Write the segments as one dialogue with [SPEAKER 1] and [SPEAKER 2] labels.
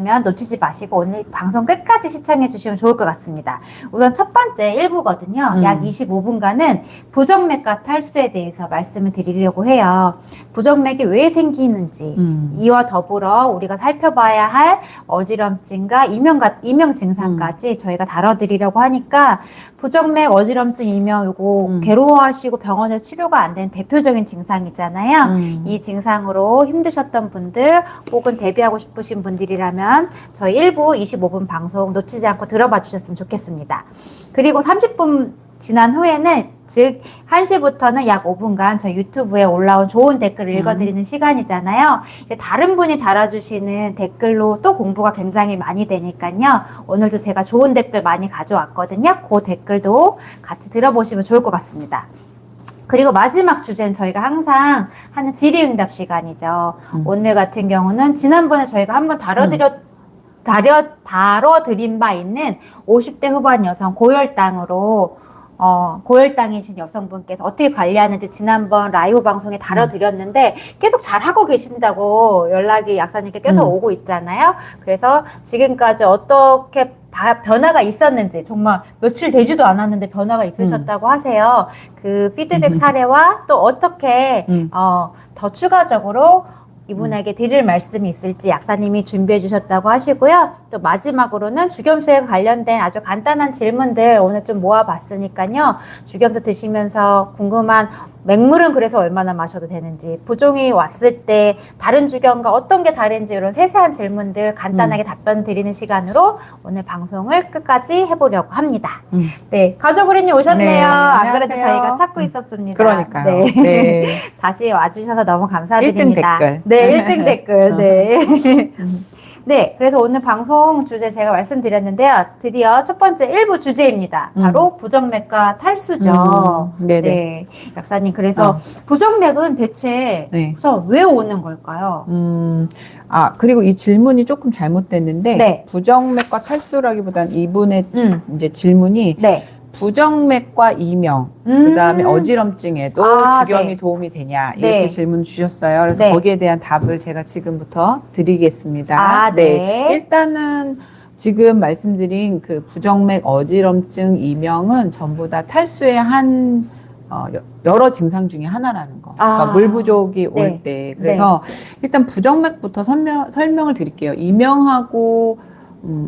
[SPEAKER 1] 놓치지 마시고 오늘 방송 끝까지 시청해 주시면 좋을 것 같습니다. 우선 첫 번째 1부거든요. 약 25분간은 부정맥과 탈수에 대해서 말씀을 드리려고 해요. 부정맥이 왜 생기는지 이와 더불어 우리가 살펴봐야 할 어지럼증과 이명 증상까지 저희가 다뤄드리려고 하니까 부정맥, 어지럼증, 이명 요거 괴로워하시고 병원에서 치료가 안 된 대표적인 증상이잖아요. 이 증상으로 힘드셨던 분들 혹은 대비하고 싶으신 분들이라면 저희 1부 25분 방송 놓치지 않고 들어봐 주셨으면 좋겠습니다. 그리고 30분 지난 후에는 즉 1시부터는 약 5분간 저희 유튜브에 올라온 좋은 댓글을 읽어드리는 시간이잖아요. 다른 분이 달아주시는 댓글로 또 공부가 굉장히 많이 되니까요. 오늘도 제가 좋은 댓글 많이 가져왔거든요. 그 댓글도 같이 들어보시면 좋을 것 같습니다. 그리고 마지막 주제는 저희가 항상 하는 질의응답 시간이죠. 오늘 같은 경우는 지난번에 저희가 한번 다뤄드린 바 있는 50대 후반 여성 고혈당으로 고혈당이신 여성분께서 어떻게 관리하는지 지난번 라이브 방송에 다뤄드렸는데 계속 잘하고 계신다고 연락이 약사님께 계속 오고 있잖아요. 그래서 지금까지 어떻게 변화가 있었는지 정말 며칠 되지도 않았는데 변화가 있으셨다고 하세요. 그 피드백 사례와 또 어떻게 더 추가적으로 이분에게 드릴 말씀이 있을지 약사님이 준비해 주셨다고 하시고요. 또 마지막으로는 주겸수에 관련된 아주 간단한 질문들 오늘 좀 모아봤으니까요. 주겸수 드시면서 궁금한 맹물은 그래서 얼마나 마셔도 되는지, 부종이 왔을 때 다른 주겸과 어떤 게 다른지 이런 세세한 질문들 간단하게 답변 드리는 시간으로 오늘 방송을 끝까지 해보려고 합니다. 네, 가족어린이 오셨네요.
[SPEAKER 2] 네,
[SPEAKER 1] 안 그래도
[SPEAKER 2] 안녕하세요.
[SPEAKER 1] 저희가 찾고 있었습니다.
[SPEAKER 2] 그러니까요.
[SPEAKER 1] 네.
[SPEAKER 2] 네.
[SPEAKER 1] 다시 와주셔서 너무 감사드립니다.
[SPEAKER 2] 1등 댓글.
[SPEAKER 1] 네, 1등 댓글. 네. 네, 그래서 오늘 방송 주제 제가 말씀드렸는데요. 드디어 첫 번째 1부 주제입니다. 바로 부정맥과 탈수죠.
[SPEAKER 2] 네네.
[SPEAKER 1] 네, 약사님, 그래서 부정맥은 대체
[SPEAKER 2] 네.
[SPEAKER 1] 우선 왜 오는 걸까요?
[SPEAKER 2] 그리고 이 질문이 조금 잘못됐는데,
[SPEAKER 1] 네.
[SPEAKER 2] 부정맥과 탈수라기보다는 이분의 이제 질문이
[SPEAKER 1] 네.
[SPEAKER 2] 부정맥과 이명, 그 다음에 어지럼증에도 주겸이
[SPEAKER 1] 네.
[SPEAKER 2] 도움이 되냐, 이렇게
[SPEAKER 1] 네.
[SPEAKER 2] 질문 주셨어요. 그래서
[SPEAKER 1] 네.
[SPEAKER 2] 거기에 대한 답을 제가 지금부터 드리겠습니다.
[SPEAKER 1] 아, 네.
[SPEAKER 2] 일단은 지금 말씀드린 그 부정맥, 어지럼증, 이명은 전부 다 탈수의 여러 증상 중에 하나라는 거. 그러니까 물 부족이
[SPEAKER 1] 네.
[SPEAKER 2] 올 때. 그래서 일단 부정맥부터 설명을 드릴게요. 이명하고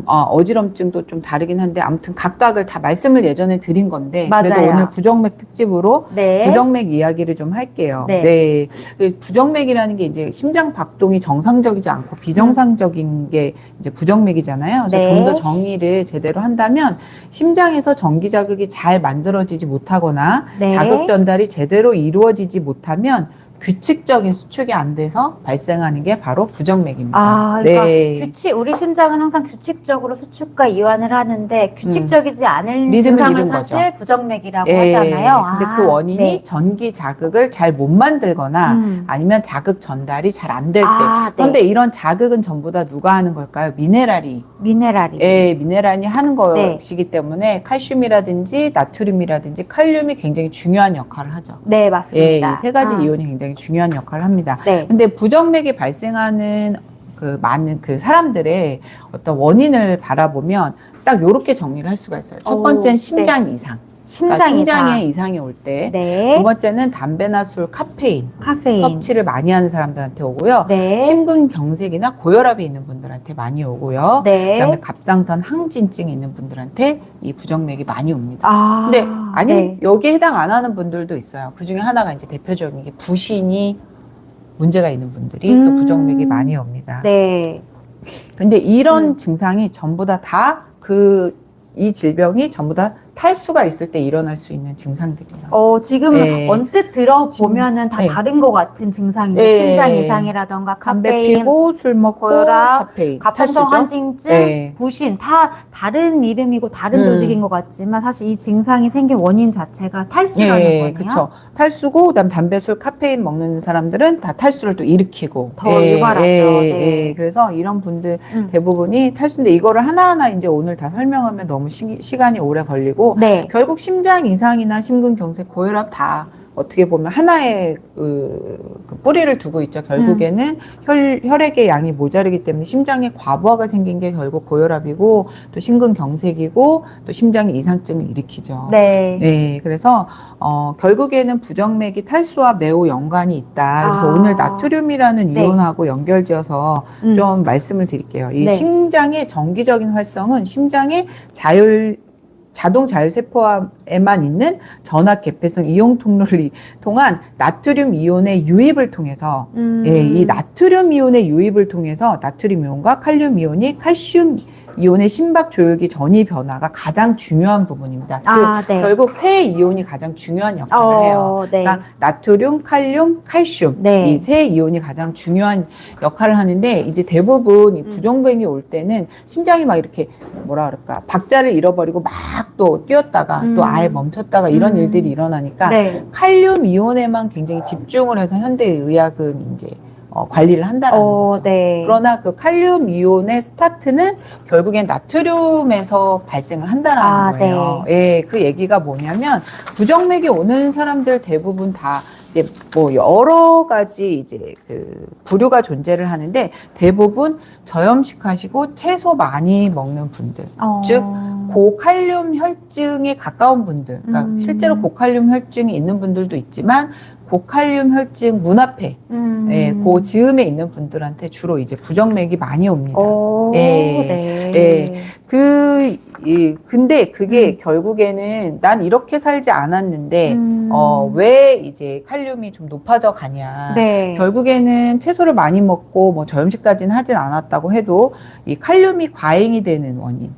[SPEAKER 2] 어지럼증도 좀 다르긴 한데 아무튼 각각을 다 말씀을 예전에 드린 건데 그래도
[SPEAKER 1] 맞아요.
[SPEAKER 2] 오늘 부정맥 특집으로
[SPEAKER 1] 네.
[SPEAKER 2] 부정맥 이야기를 좀 할게요.
[SPEAKER 1] 네.
[SPEAKER 2] 네. 그 부정맥이라는 게 이제 심장 박동이 정상적이지 않고 비정상적인 게 이제 부정맥이잖아요. 그래서
[SPEAKER 1] 네.
[SPEAKER 2] 좀 더 정의를 제대로 한다면 심장에서 전기 자극이 잘 만들어지지 못하거나
[SPEAKER 1] 네.
[SPEAKER 2] 자극 전달이 제대로 이루어지지 못하면 규칙적인 수축이 안 돼서 발생하는 게 바로 부정맥입니다.
[SPEAKER 1] 그러니까
[SPEAKER 2] 네.
[SPEAKER 1] 우리 심장은 항상 규칙적으로 수축과 이완을 하는데 규칙적이지 않은
[SPEAKER 2] 리듬을
[SPEAKER 1] 증상을
[SPEAKER 2] 잃은
[SPEAKER 1] 사실
[SPEAKER 2] 거죠.
[SPEAKER 1] 부정맥이라고
[SPEAKER 2] 예,
[SPEAKER 1] 하잖아요.
[SPEAKER 2] 근데 그 원인이
[SPEAKER 1] 네.
[SPEAKER 2] 전기 자극을 잘 못 만들거나 아니면 자극 전달이 잘 안 될 때. 그런데
[SPEAKER 1] 네.
[SPEAKER 2] 이런 자극은 전부 다 누가 하는 걸까요? 미네랄이.
[SPEAKER 1] 미네랄이.
[SPEAKER 2] 예, 미네랄이 하는
[SPEAKER 1] 네.
[SPEAKER 2] 것이기 때문에 칼슘이라든지 나트륨이라든지 칼륨이 굉장히 중요한 역할을 하죠.
[SPEAKER 1] 네,
[SPEAKER 2] 예,
[SPEAKER 1] 맞습니다.
[SPEAKER 2] 이 세 가지 이온이 굉장히 중요한 역할을 합니다.
[SPEAKER 1] 네.
[SPEAKER 2] 근데 부정맥이 발생하는 그 많은 그 사람들의 어떤 원인을 바라보면 딱 요렇게 정리를 할 수가 있어요. 첫 번째는 심장 이상. 그러니까 심장에 이상이 올 때.
[SPEAKER 1] 네.
[SPEAKER 2] 두 번째는 담배나 술, 카페인 섭취를 많이 하는 사람들한테 오고요.
[SPEAKER 1] 네.
[SPEAKER 2] 심근경색이나 고혈압이 있는 분들한테 많이 오고요.
[SPEAKER 1] 네.
[SPEAKER 2] 그다음에 갑상선 항진증이 있는 분들한테 이 부정맥이 많이 옵니다. 근데
[SPEAKER 1] 네.
[SPEAKER 2] 여기에 해당 안 하는 분들도 있어요. 그 중에 하나가 이제 대표적인 게 부신이 문제가 있는 분들이 또 부정맥이 많이 옵니다.
[SPEAKER 1] 네.
[SPEAKER 2] 근데 이런 증상이 전부 다 이 질병이 전부 다 탈수가 있을 때 일어날 수 있는 증상들이에요.
[SPEAKER 1] 지금
[SPEAKER 2] 네.
[SPEAKER 1] 언뜻 들어보면은 다
[SPEAKER 2] 네.
[SPEAKER 1] 다른 것 같은 증상이죠.
[SPEAKER 2] 네.
[SPEAKER 1] 심장 이상이라던가
[SPEAKER 2] 담배
[SPEAKER 1] 카페인,
[SPEAKER 2] 피고 술 먹고
[SPEAKER 1] 고혈압,
[SPEAKER 2] 카페인,
[SPEAKER 1] 갑상선
[SPEAKER 2] 탈수죠?
[SPEAKER 1] 항진증,
[SPEAKER 2] 네.
[SPEAKER 1] 부신 다 다른 이름이고 다른 조직인 것 같지만 사실 이 증상이 생긴 원인 자체가 탈수라는 거네요.
[SPEAKER 2] 그렇죠. 탈수고 그다음 담배, 술, 카페인 먹는 사람들은 다 탈수를 또 일으키고
[SPEAKER 1] 더 유발하죠. 네.
[SPEAKER 2] 그래서 이런 분들 대부분이 탈수인데 이거를 하나하나 이제 오늘 다 설명하면 너무 시간이 오래 걸리고
[SPEAKER 1] 네.
[SPEAKER 2] 결국 심장 이상이나 심근경색, 고혈압 다 어떻게 보면 하나의 그 뿌리를 두고 있죠. 결국에는 혈액의 양이 모자르기 때문에 심장에 과부하가 생긴 게 결국 고혈압이고 또 심근경색이고 또 심장의 이상증을 일으키죠.
[SPEAKER 1] 네.
[SPEAKER 2] 네, 그래서 결국에는 부정맥이 탈수와 매우 연관이 있다. 그래서
[SPEAKER 1] 아.
[SPEAKER 2] 오늘 나트륨이라는
[SPEAKER 1] 네.
[SPEAKER 2] 이온하고 연결지어서 좀 말씀을 드릴게요. 이
[SPEAKER 1] 네.
[SPEAKER 2] 심장의 정기적인 활성은 심장의 자동 자율세포에만 있는 전압 개폐성 이용 통로를 통한 나트륨 이온의 유입을 통해서 예, 이 나트륨 이온의 유입을 통해서 나트륨 이온과 칼륨 이온이 칼슘 이온의 심박 조율기 전이 변화가 가장 중요한 부분입니다.
[SPEAKER 1] 네.
[SPEAKER 2] 결국 세 이온이 가장 중요한 역할을 해요.
[SPEAKER 1] 네.
[SPEAKER 2] 그러니까 나트륨, 칼륨, 칼슘
[SPEAKER 1] 네.
[SPEAKER 2] 이 세 이온이 가장 중요한 역할을 하는데 이제 대부분 이 부정맥이 올 때는 심장이 막 이렇게 뭐라 그럴까 박자를 잃어버리고 막 또 뛰었다가 또 아예 멈췄다가 이런 일들이 일어나니까
[SPEAKER 1] 네.
[SPEAKER 2] 칼륨 이온에만 굉장히 집중을 해서 현대의학은 이제 관리를 한다라는 거죠.
[SPEAKER 1] 네.
[SPEAKER 2] 그러나 그 칼륨 이온의 스타트는 결국엔 나트륨에서 발생을 한다라는 거예요. 예, 그 얘기가 뭐냐면 부정맥이 오는 사람들 대부분 다 이제 뭐 여러 가지 이제 그 부류가 존재를 하는데 대부분 저염식 하시고 채소 많이 먹는 분들, 즉 고칼륨 혈증에 가까운 분들, 그러니까 실제로 고칼륨 혈증이 있는 분들도 있지만 고칼륨 혈증 문앞에 예, 고즈음에 있는 분들한테 주로 이제 부정맥이 많이 옵니다.
[SPEAKER 1] 네.
[SPEAKER 2] 예. 근데 그게 결국에는 난 이렇게 살지 않았는데, 왜 이제 칼륨이 좀 높아져 가냐.
[SPEAKER 1] 네.
[SPEAKER 2] 결국에는 채소를 많이 먹고 뭐 저염식까지는 하진 않았다고 해도 이 칼륨이 과잉이 되는 원인.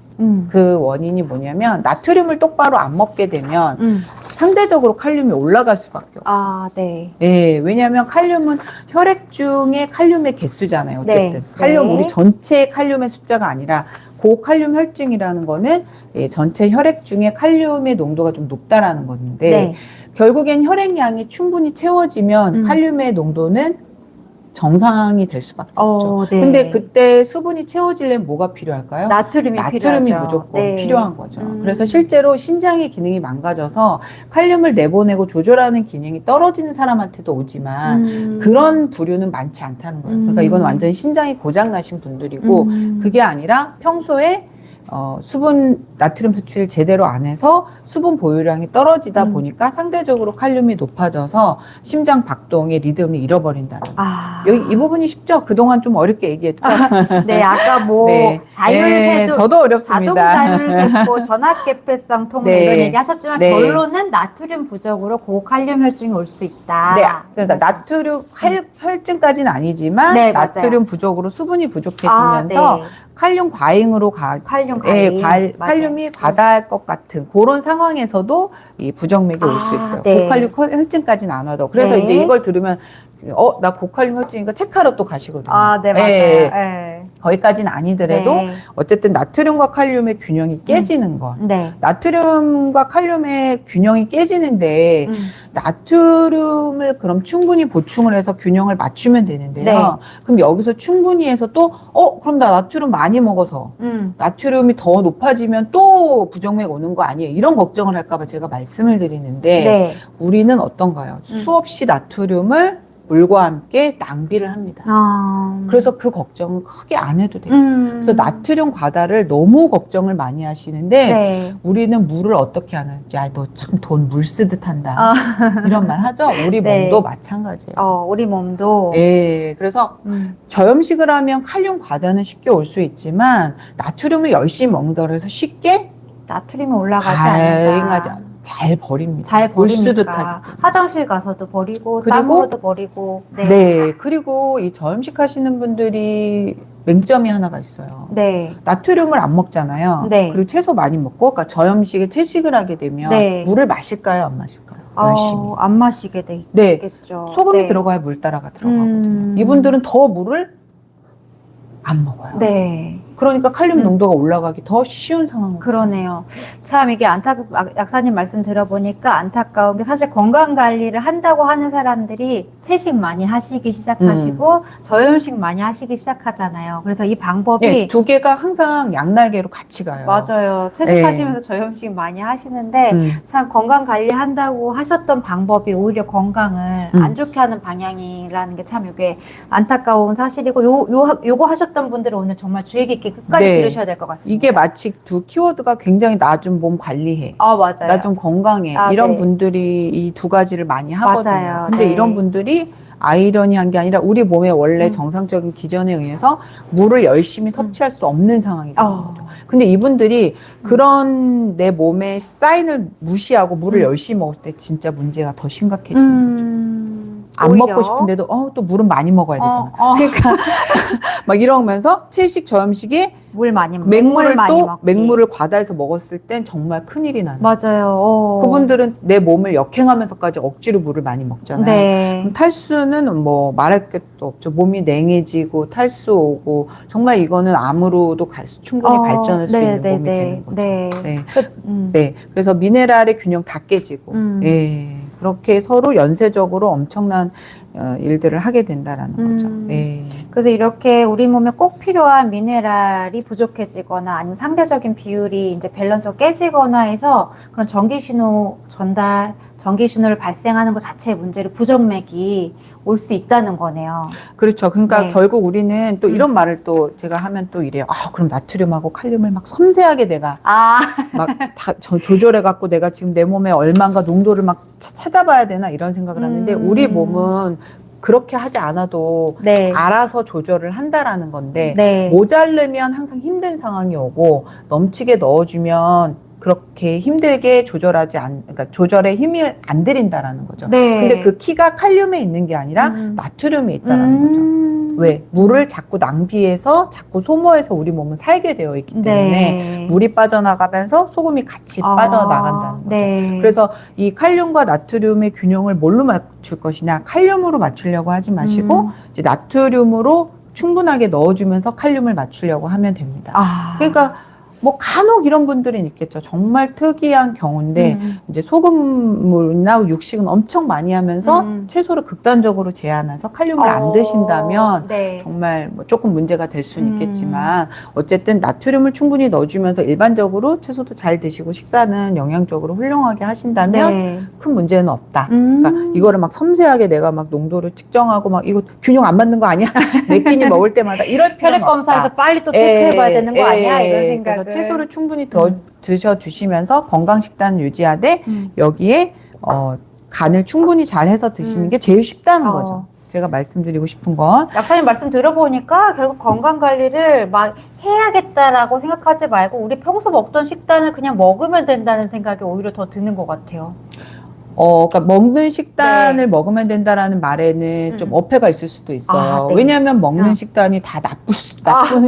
[SPEAKER 2] 그 원인이 뭐냐면 나트륨을 똑바로 안 먹게 되면 상대적으로 칼륨이 올라갈 수밖에 없어요.
[SPEAKER 1] 네.
[SPEAKER 2] 예, 왜냐하면 칼륨은 혈액 중에 칼륨의 개수잖아요. 어쨌든
[SPEAKER 1] 네.
[SPEAKER 2] 칼륨
[SPEAKER 1] 네.
[SPEAKER 2] 우리 전체 칼륨의 숫자가 아니라 고칼륨 혈증이라는 거는 예, 전체 혈액 중에 칼륨의 농도가 좀 높다라는 건데
[SPEAKER 1] 네.
[SPEAKER 2] 결국엔 혈액량이 충분히 채워지면 칼륨의 농도는 정상이 될 수밖에 없죠.
[SPEAKER 1] 네.
[SPEAKER 2] 근데 그때 수분이 채워지려면 뭐가 필요할까요?
[SPEAKER 1] 나트륨이 필요하죠.
[SPEAKER 2] 무조건
[SPEAKER 1] 네.
[SPEAKER 2] 필요한 거죠. 그래서 실제로 신장의 기능이 망가져서 칼륨을 내보내고 조절하는 기능이 떨어지는 사람한테도 오지만 그런 부류는 많지 않다는 거예요. 그러니까 이건 완전히 신장이 고장나신 분들이고 그게 아니라 평소에 나트륨 섭취를 제대로 안 해서 수분 보유량이 떨어지다 보니까 상대적으로 칼륨이 높아져서 심장 박동의 리듬을 잃어버린다는 여기 이 부분이 쉽죠? 그동안 좀 어렵게 얘기했죠?
[SPEAKER 1] 네, 아까 뭐
[SPEAKER 2] 네.
[SPEAKER 1] 자율세도
[SPEAKER 2] 저도 어렵습니다.
[SPEAKER 1] 자동 자율세포 전압개폐성 통로
[SPEAKER 2] 네.
[SPEAKER 1] 이런 얘기 하셨지만
[SPEAKER 2] 네.
[SPEAKER 1] 결론은 나트륨 부족으로 고칼륨 혈증이 올 수 있다.
[SPEAKER 2] 네, 그러니까 나트륨 혈증까지는 아니지만
[SPEAKER 1] 네,
[SPEAKER 2] 나트륨 부족으로 수분이 부족해지면서
[SPEAKER 1] 네.
[SPEAKER 2] 칼륨 과잉으로
[SPEAKER 1] 칼륨 과잉. 맞아요.
[SPEAKER 2] 칼륨이 과다할 것 같은 그런 상황에서도 이 부정맥이 올 수 있어요.
[SPEAKER 1] 네.
[SPEAKER 2] 고칼륨 혈증까지는 안 와도. 그래서
[SPEAKER 1] 네.
[SPEAKER 2] 이제 이걸 들으면 나 고칼륨 혈증이니까 체크하러 또 가시거든요.
[SPEAKER 1] 네, 맞아요.
[SPEAKER 2] 예.
[SPEAKER 1] 네.
[SPEAKER 2] 거기까지는 아니더라도
[SPEAKER 1] 네.
[SPEAKER 2] 어쨌든 나트륨과 칼륨의 균형이 깨지는 것.
[SPEAKER 1] 네.
[SPEAKER 2] 나트륨과 칼륨의 균형이 깨지는데 나트륨을 그럼 충분히 보충을 해서 균형을 맞추면 되는데요.
[SPEAKER 1] 네.
[SPEAKER 2] 그럼 여기서 충분히 해서 또 그럼 나 나트륨 많이 먹어서 나트륨이 더 높아지면 또 부정맥 오는 거 아니에요? 이런 걱정을 할까 봐 제가 말씀을 드리는데
[SPEAKER 1] 네.
[SPEAKER 2] 우리는 어떤가요? 수없이 나트륨을 물과 함께 낭비를 합니다. 그래서 그 걱정은 크게 안 해도 돼요. 그래서 나트륨 과다를 너무 걱정을 많이 하시는데
[SPEAKER 1] 네.
[SPEAKER 2] 우리는 물을 어떻게 하는? 야, 너 참 돈 물 쓰듯 한다. 이런 말 하죠? 우리
[SPEAKER 1] 네.
[SPEAKER 2] 몸도 마찬가지예요.
[SPEAKER 1] 우리 몸도
[SPEAKER 2] 예, 그래서 저염식을 하면 칼륨 과다는 쉽게 올 수 있지만 나트륨을 열심히 먹는다고 해서 쉽게
[SPEAKER 1] 나트륨이 올라가지 않는다.
[SPEAKER 2] 잘 버립니다.
[SPEAKER 1] 잘
[SPEAKER 2] 물쓰듯
[SPEAKER 1] 버리니까
[SPEAKER 2] 하기.
[SPEAKER 1] 화장실 가서도 버리고
[SPEAKER 2] 그리고
[SPEAKER 1] 땀으로도 버리고
[SPEAKER 2] 네. 그리고 이 저염식 하시는 분들이 맹점이 하나가 있어요.
[SPEAKER 1] 네.
[SPEAKER 2] 나트륨을 안 먹잖아요.
[SPEAKER 1] 네.
[SPEAKER 2] 그리고 채소 많이 먹고, 그러니까 저염식에 채식을 하게 되면
[SPEAKER 1] 네.
[SPEAKER 2] 물을 마실까요, 안 마실까요? 열심히.
[SPEAKER 1] 안 마시게 되겠죠.
[SPEAKER 2] 네. 소금이
[SPEAKER 1] 네.
[SPEAKER 2] 들어가야 물 따라가 들어가거든요. 이분들은 더 물을 안 먹어요.
[SPEAKER 1] 네.
[SPEAKER 2] 그러니까 칼륨 농도가 올라가기 더 쉬운 상황.
[SPEAKER 1] 그러네요. 참 이게 약사님 말씀 들어보니까 안타까운 게 사실 건강 관리를 한다고 하는 사람들이 채식 많이 하시기 시작하시고 저염식 많이 하시기 시작하잖아요. 그래서 이 방법이
[SPEAKER 2] 네, 두 개가 항상 양날개로 같이 가요.
[SPEAKER 1] 맞아요. 채식하시면서 저염식 많이 하시는데 참 건강 관리한다고 하셨던 방법이 오히려 건강을 안 좋게 하는 방향이라는 게 참 이게 안타까운 사실이고 요거 하셨던 분들은 오늘 정말 주의 깊게 끝까지
[SPEAKER 2] 네.
[SPEAKER 1] 들으셔야 될 것 같습니다.
[SPEAKER 2] 이게 마치 두 키워드가 굉장히 나 좀 몸 관리해.
[SPEAKER 1] 아, 맞아요.
[SPEAKER 2] 나 좀 건강해. 이런
[SPEAKER 1] 네.
[SPEAKER 2] 분들이 이 두 가지를 많이 하거든요.
[SPEAKER 1] 맞아요.
[SPEAKER 2] 근데
[SPEAKER 1] 네.
[SPEAKER 2] 이런 분들이 아이러니한 게 아니라 우리 몸의 원래 정상적인 기전에 의해서 물을 열심히 섭취할 수 없는 상황이 되는 거죠. 근데 이분들이 그런 내 몸의 사인을 무시하고 물을 열심히 먹을 때 진짜 문제가 더 심각해지는 거죠. 안
[SPEAKER 1] 오히려.
[SPEAKER 2] 먹고 싶은데도 또 물은 많이 먹어야 되잖아. 그러니까 막 이러면서 채식 저염식이
[SPEAKER 1] 물 많이
[SPEAKER 2] 맹물을
[SPEAKER 1] 많이
[SPEAKER 2] 또
[SPEAKER 1] 먹기.
[SPEAKER 2] 맹물을 과다해서 먹었을 땐 정말 큰일이 나는 거예요.
[SPEAKER 1] 맞아요.
[SPEAKER 2] 그분들은 내 몸을 역행하면서까지 억지로 물을 많이 먹잖아요.
[SPEAKER 1] 네.
[SPEAKER 2] 그럼 탈수는 뭐 말할 것도 없죠. 몸이 냉해지고 탈수 오고 정말 이거는 암으로도 충분히 발전할 수 있는 몸이 되는 거죠.
[SPEAKER 1] 네.
[SPEAKER 2] 네. 그래서 미네랄의 균형 다 깨지고 예. 그렇게 서로 연쇄적으로 엄청난 일들을 하게 된다라는 거죠. 네.
[SPEAKER 1] 그래서 이렇게 우리 몸에 꼭 필요한 미네랄이 부족해지거나 아니면 상대적인 비율이 이제 밸런스가 깨지거나 해서 그런 전기신호 전달, 전기신호를 발생하는 것 자체의 문제로 부정맥이 올 수 있다는 거네요.
[SPEAKER 2] 그렇죠. 그러니까
[SPEAKER 1] 네.
[SPEAKER 2] 결국 우리는 또 이런 말을 또 제가 하면 또 이래요. 그럼 나트륨하고 칼륨을 막 섬세하게 내가 막 다 조절해갖고 내가 지금 내 몸에 얼마인가 농도를 막 찾아봐야 되나 이런 생각을 하는데 우리 몸은 그렇게 하지 않아도
[SPEAKER 1] 네.
[SPEAKER 2] 알아서 조절을 한다라는 건데
[SPEAKER 1] 네.
[SPEAKER 2] 모자르면 항상 힘든 상황이 오고 넘치게 넣어주면 그렇게 힘들게 그러니까 조절에 힘을 안 들인다라는 거죠.
[SPEAKER 1] 네.
[SPEAKER 2] 근데 그 키가 칼륨에 있는 게 아니라 나트륨에 있다라는 거죠. 왜? 물을 자꾸 낭비해서 자꾸 소모해서 우리 몸은 살게 되어 있기 때문에
[SPEAKER 1] 네.
[SPEAKER 2] 물이 빠져나가면서 소금이 같이 빠져나간다는 거죠.
[SPEAKER 1] 네.
[SPEAKER 2] 그래서 이 칼륨과 나트륨의 균형을 뭘로 맞출 것이냐, 칼륨으로 맞추려고 하지 마시고 이제 나트륨으로 충분하게 넣어주면서 칼륨을 맞추려고 하면 됩니다. 그러니까 뭐 간혹 이런 분들은 있겠죠. 정말 특이한 경우인데 이제 소금물이나 육식은 엄청 많이 하면서 채소를 극단적으로 제한해서 칼륨을 안 드신다면
[SPEAKER 1] 네.
[SPEAKER 2] 정말 뭐 조금 문제가 될 수는 있겠지만 어쨌든 나트륨을 충분히 넣어주면서 일반적으로 채소도 잘 드시고 식사는 영양적으로 훌륭하게 하신다면
[SPEAKER 1] 네.
[SPEAKER 2] 큰 문제는 없다. 그러니까 이거를 막 섬세하게 내가 막 농도를 측정하고 막 이거 균형 안 맞는 거 아니야? 몇 끼니 먹을 때마다 이럴 필요는
[SPEAKER 1] 혈액 검사에서
[SPEAKER 2] 없다.
[SPEAKER 1] 빨리 또 체크해봐야 되는 거 아니야? 이런 생각을.
[SPEAKER 2] 그래서 채소를 충분히 더 드셔주시면서 건강 식단 유지하되 여기에 간을 충분히 잘 해서 드시는 게 제일 쉽다는 거죠. 제가 말씀드리고 싶은 건
[SPEAKER 1] 약사님 말씀 들어보니까 결국 건강 관리를 막 해야겠다라고 생각하지 말고 우리 평소 먹던 식단을 그냥 먹으면 된다는 생각이 오히려 더 드는 것 같아요.
[SPEAKER 2] 그러니까 먹는 식단을 먹으면 된다라는 말에는 좀 어폐가 있을 수도 있어요.
[SPEAKER 1] 네.
[SPEAKER 2] 왜냐하면 먹는 식단이 다 나쁜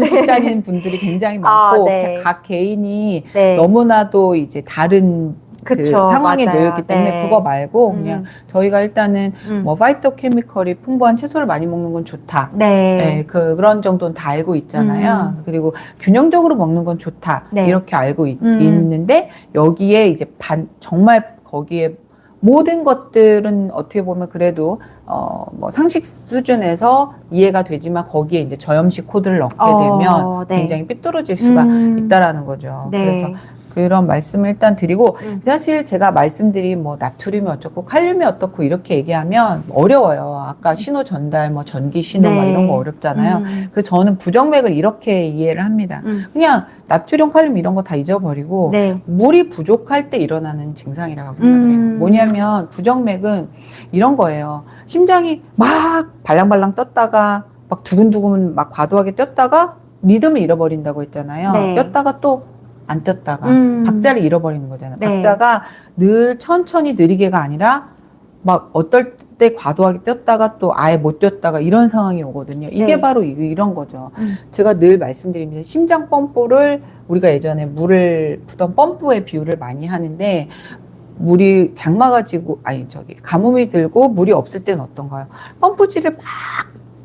[SPEAKER 2] 식단인 분들이 굉장히 많고
[SPEAKER 1] 네.
[SPEAKER 2] 각 개인이
[SPEAKER 1] 네.
[SPEAKER 2] 너무나도 이제 다른 그
[SPEAKER 1] 그쵸,
[SPEAKER 2] 상황에
[SPEAKER 1] 맞아요.
[SPEAKER 2] 놓였기 때문에
[SPEAKER 1] 네.
[SPEAKER 2] 그거 말고 그냥 저희가 일단은 뭐 파이토케미컬이 풍부한 채소를 많이 먹는 건 좋다.
[SPEAKER 1] 네.
[SPEAKER 2] 그런 정도는 다 알고 있잖아요. 그리고 균형적으로 먹는 건 좋다.
[SPEAKER 1] 네.
[SPEAKER 2] 이렇게 알고 있는데 여기에 이제 정말 거기에 모든 것들은 어떻게 보면 그래도 뭐 상식 수준에서 이해가 되지만 거기에 이제 저염식 코드를 넣게 되면
[SPEAKER 1] 네.
[SPEAKER 2] 굉장히 삐뚤어질 수가 있다라는 거죠.
[SPEAKER 1] 네.
[SPEAKER 2] 그래서 그런 말씀을 일단 드리고 사실 제가 말씀드린 뭐 나트륨이 어떻고 칼륨이 어떻고 이렇게 얘기하면 어려워요. 아까 신호 전달 뭐 전기 신호 막 이런 거 어렵잖아요. 그래서 저는 부정맥을 이렇게 이해를 합니다. 그냥 나트륨, 칼륨 이런 거 다 잊어버리고
[SPEAKER 1] 네.
[SPEAKER 2] 물이 부족할 때 일어나는 증상이라고 생각을 해요. 뭐냐면 부정맥은 이런 거예요. 심장이 막 발랑발랑 떴다가 막 두근두근 막 과도하게 뛰었다가 리듬을 잃어버린다고 했잖아요.
[SPEAKER 1] 네.
[SPEAKER 2] 뛰었다가 또 안 뛰었다가 박자를 잃어버리는 거잖아요.
[SPEAKER 1] 네.
[SPEAKER 2] 박자가 늘 천천히 느리게가 아니라 막 어떨 때 과도하게 뛰었다가 또 아예 못 뛰었다가 이런 상황이 오거든요. 이게
[SPEAKER 1] 네.
[SPEAKER 2] 바로 이런 거죠. 제가 늘 말씀드립니다. 심장 펌프를 우리가 예전에 물을 푸던 펌프의 비유를 많이 하는데 물이 장마가 지고 가뭄이 들고 물이 없을 때는 어떤가요? 펌프질을 막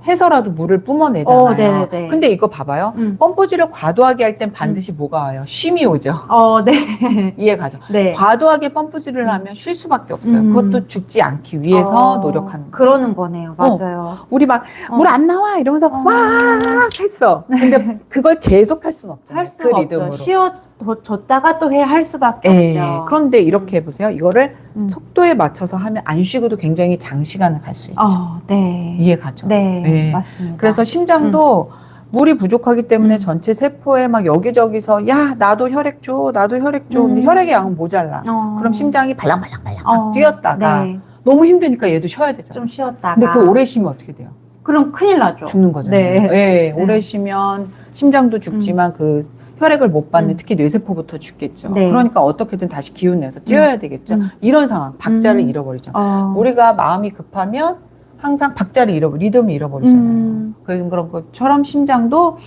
[SPEAKER 2] 해서라도 물을 뿜어내잖아요.
[SPEAKER 1] 네네네.
[SPEAKER 2] 근데 이거 봐봐요. 펌프질을 과도하게 할 땐 반드시 뭐가 와요? 쉼이 오죠.
[SPEAKER 1] 네.
[SPEAKER 2] 이해가죠?
[SPEAKER 1] 네.
[SPEAKER 2] 과도하게 펌프질을 하면 쉴 수밖에 없어요. 그것도 죽지 않기 위해서 노력하는 거예요.
[SPEAKER 1] 그러는 거네요. 맞아요.
[SPEAKER 2] 우리 막 물 안 나와 이러면서 와 했어. 근데 그걸 계속 할 수는 없잖아요.
[SPEAKER 1] 할 수가
[SPEAKER 2] 리듬으로.
[SPEAKER 1] 없죠. 쉬어줬다가 또 할 수밖에
[SPEAKER 2] 예.
[SPEAKER 1] 없죠.
[SPEAKER 2] 그런데 이렇게 해보세요. 이거를
[SPEAKER 1] 음.
[SPEAKER 2] 속도에 맞춰서 하면 안 쉬고도 굉장히 장시간을 갈 수 있죠.
[SPEAKER 1] 네.
[SPEAKER 2] 이해가죠?
[SPEAKER 1] 네,
[SPEAKER 2] 예.
[SPEAKER 1] 맞습니다.
[SPEAKER 2] 그래서 심장도 물이 부족하기 때문에 전체 세포에 막 여기저기서 야 나도 혈액 줘 나도 혈액 줘 근데 혈액의 양은 모자라. 그럼 심장이 발랑발랑발랑 막 뛰었다가 너무 힘드니까 얘도 쉬어야 되잖아.
[SPEAKER 1] 좀 쉬었다가.
[SPEAKER 2] 근데 그 오래 쉬면 어떻게 돼요?
[SPEAKER 1] 그럼 큰일 나죠.
[SPEAKER 2] 죽는 거잖아요.
[SPEAKER 1] 네.
[SPEAKER 2] 오래 쉬면 심장도 죽지만 그 혈액을 못 받는 특히 뇌세포부터 죽겠죠.
[SPEAKER 1] 네.
[SPEAKER 2] 그러니까 어떻게든 다시 기운 내서 뛰어야 되겠죠. 이런 상황, 박자를 잃어버리죠. 우리가 마음이 급하면 항상 박자를 리듬을 잃어버리잖아요. 그런 것처럼 심장도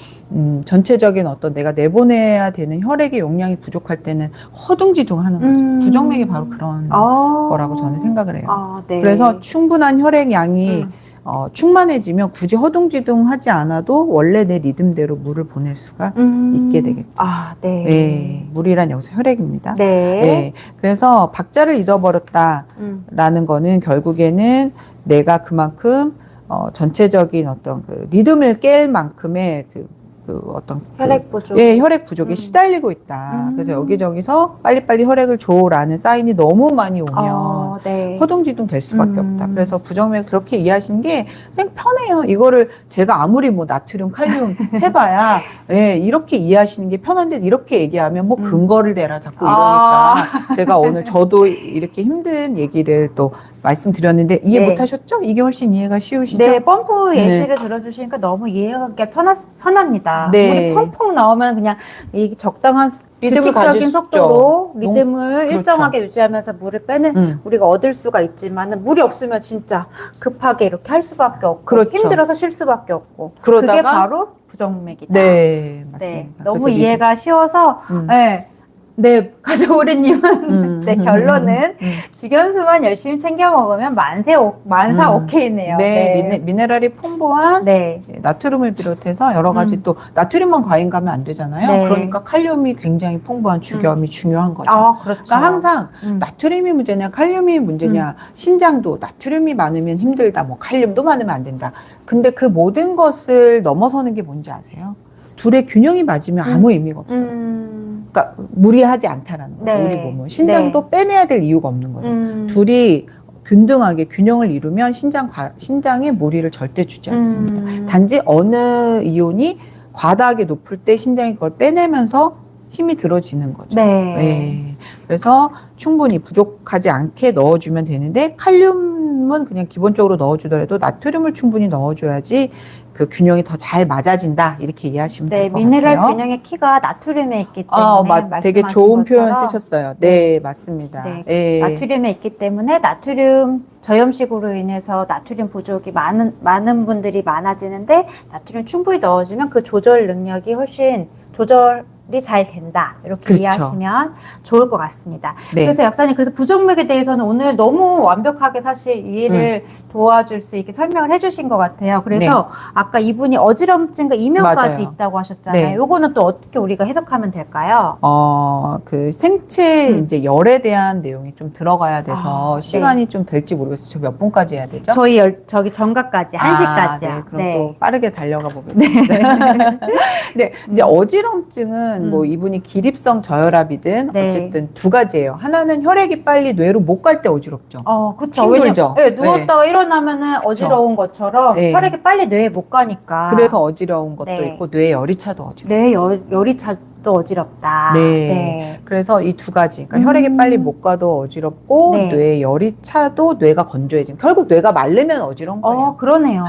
[SPEAKER 2] 전체적인 어떤 내가 내보내야 되는 혈액의 용량이 부족할 때는 허둥지둥하는 거죠. 부정맥이 바로 그런 거라고 저는 생각을 해요.
[SPEAKER 1] 네.
[SPEAKER 2] 그래서 충분한 혈액 양이 충만해지면 굳이 허둥지둥하지 않아도 원래 내 리듬대로 물을 보낼 수가 있게 되겠죠.
[SPEAKER 1] 네.
[SPEAKER 2] 네, 물이란 여기서 혈액입니다.
[SPEAKER 1] 네.
[SPEAKER 2] 네, 그래서 박자를 잃어버렸다라는 거는 결국에는 내가 그만큼 전체적인 어떤 그 리듬을 깰 만큼의 그 어떤
[SPEAKER 1] 혈액 부족.
[SPEAKER 2] 혈액 부족에 시달리고 있다. 그래서 여기저기서 빨리빨리 혈액을 줘라는 사인이 너무 많이 오면
[SPEAKER 1] 네.
[SPEAKER 2] 허둥지둥 될 수밖에 없다. 그래서 부정맥 그렇게 이해하시는 게 그냥 편해요. 이거를 제가 아무리 뭐 나트륨, 칼륨 해봐야 이렇게 이해하시는 게 편한데 이렇게 얘기하면 뭐 근거를 대라 자꾸 이러니까 제가 오늘 저도 이렇게 힘든 얘기를 또 말씀드렸는데 이해 못하셨죠? 이게 훨씬 이해가 쉬우시죠?
[SPEAKER 1] 네, 펌프 예시를 들어주시니까 너무 이해하기가 편합니다.
[SPEAKER 2] 네.
[SPEAKER 1] 물이 펑펑 나오면 그냥 이 적당한
[SPEAKER 2] 리듬을
[SPEAKER 1] 규칙적인
[SPEAKER 2] 가질 수
[SPEAKER 1] 속도로
[SPEAKER 2] 있죠.
[SPEAKER 1] 리듬을
[SPEAKER 2] 그렇죠.
[SPEAKER 1] 일정하게 유지하면서 물을 빼는 우리가 얻을 수가 있지만 물이 없으면 진짜 급하게 이렇게 할 수밖에 없고
[SPEAKER 2] 그렇죠.
[SPEAKER 1] 힘들어서 쉴 수밖에 없고
[SPEAKER 2] 그러다가
[SPEAKER 1] 그게 바로 부정맥이다.
[SPEAKER 2] 네, 맞습니다.
[SPEAKER 1] 너무 이해가 쉬워서 가족우리님은 결론은 주견수만 열심히 챙겨 먹으면 만사 오케이네요.
[SPEAKER 2] 네, 미네랄이 풍부한 나트륨을 비롯해서 여러 가지 또 나트륨만 과잉 가면 안 되잖아요. 그러니까 칼륨이 굉장히 풍부한 주겸이 중요한 거죠.
[SPEAKER 1] 그렇죠.
[SPEAKER 2] 그러니까 항상 나트륨이 문제냐 칼륨이 문제냐 신장도 나트륨이 많으면 힘들다 뭐 칼륨도 많으면 안 된다. 근데 그 모든 것을 넘어서는 게 뭔지 아세요? 둘의 균형이 맞으면 아무 의미가 없어요. 그러니까 무리하지 않다라는 거예요. 우리 몸은 신장도 빼내야 될 이유가 없는 거예요. 둘이 균등하게 균형을 이루면 신장에 무리를 절대 주지 않습니다. 단지 어느 이온이 과다하게 높을 때 신장이 그걸 빼내면서 힘이 들어지는 거죠. 그래서 충분히 부족하지 않게 넣어주면 되는데 칼륨은 그냥 기본적으로 넣어주더라도 나트륨을 충분히 넣어줘야지 그 균형이 더 잘 맞아진다 이렇게 이해하시면 될 것 같아요.
[SPEAKER 1] 미네랄 균형의 키가 나트륨에 있기 때문에
[SPEAKER 2] 되게 좋은 표현
[SPEAKER 1] 것처럼,
[SPEAKER 2] 쓰셨어요. 네, 맞습니다.
[SPEAKER 1] 나트륨에 있기 때문에 나트륨 저염식으로 인해서 나트륨 부족이 많은 분들이 많아지는데 나트륨 충분히 넣어주면 그 조절 능력이 훨씬 조절이 잘 된다. 이렇게 이해하시면 좋을 것 같습니다. 그래서 약사님, 그래서 부정맥에 대해서는 오늘 너무 완벽하게 사실 이해를 도와줄 수 있게 설명을 해주신 것 같아요. 그래서 아까 이분이 어지럼증과 이명까지 있다고 하셨잖아요. 요거는 또 어떻게 우리가 해석하면 될까요?
[SPEAKER 2] 그 생체 이제 열에 대한 내용이 좀 들어가야 돼서 시간이 좀 될지 모르겠어요. 저 몇 분까지 해야 되죠?
[SPEAKER 1] 저기 정각까지 1시까지요.
[SPEAKER 2] 그럼 또 빠르게 달려가 보겠습니다. 네, 이제 어지럼증은 뭐 이분이 기립성 저혈압이든 어쨌든 두 가지예요. 하나는 혈액이 빨리 뇌로 못 갈 때 어지럽죠.
[SPEAKER 1] 그렇죠.
[SPEAKER 2] 힘들죠.
[SPEAKER 1] 누웠다가 일어나면은 어지러운 것처럼 혈액이 빨리 뇌에 못 가니까.
[SPEAKER 2] 그래서 어지러운 것도 있고 뇌에 열이 차도 어지럽고.
[SPEAKER 1] 뇌에 열이 차도 어지럽다.
[SPEAKER 2] 그래서 이 두 가지. 그러니까 혈액이 빨리 못 가도 어지럽고 뇌에 열이 차도 뇌가 건조해지면 결국 뇌가 마르면 어지러운 거예요.
[SPEAKER 1] 그러네요.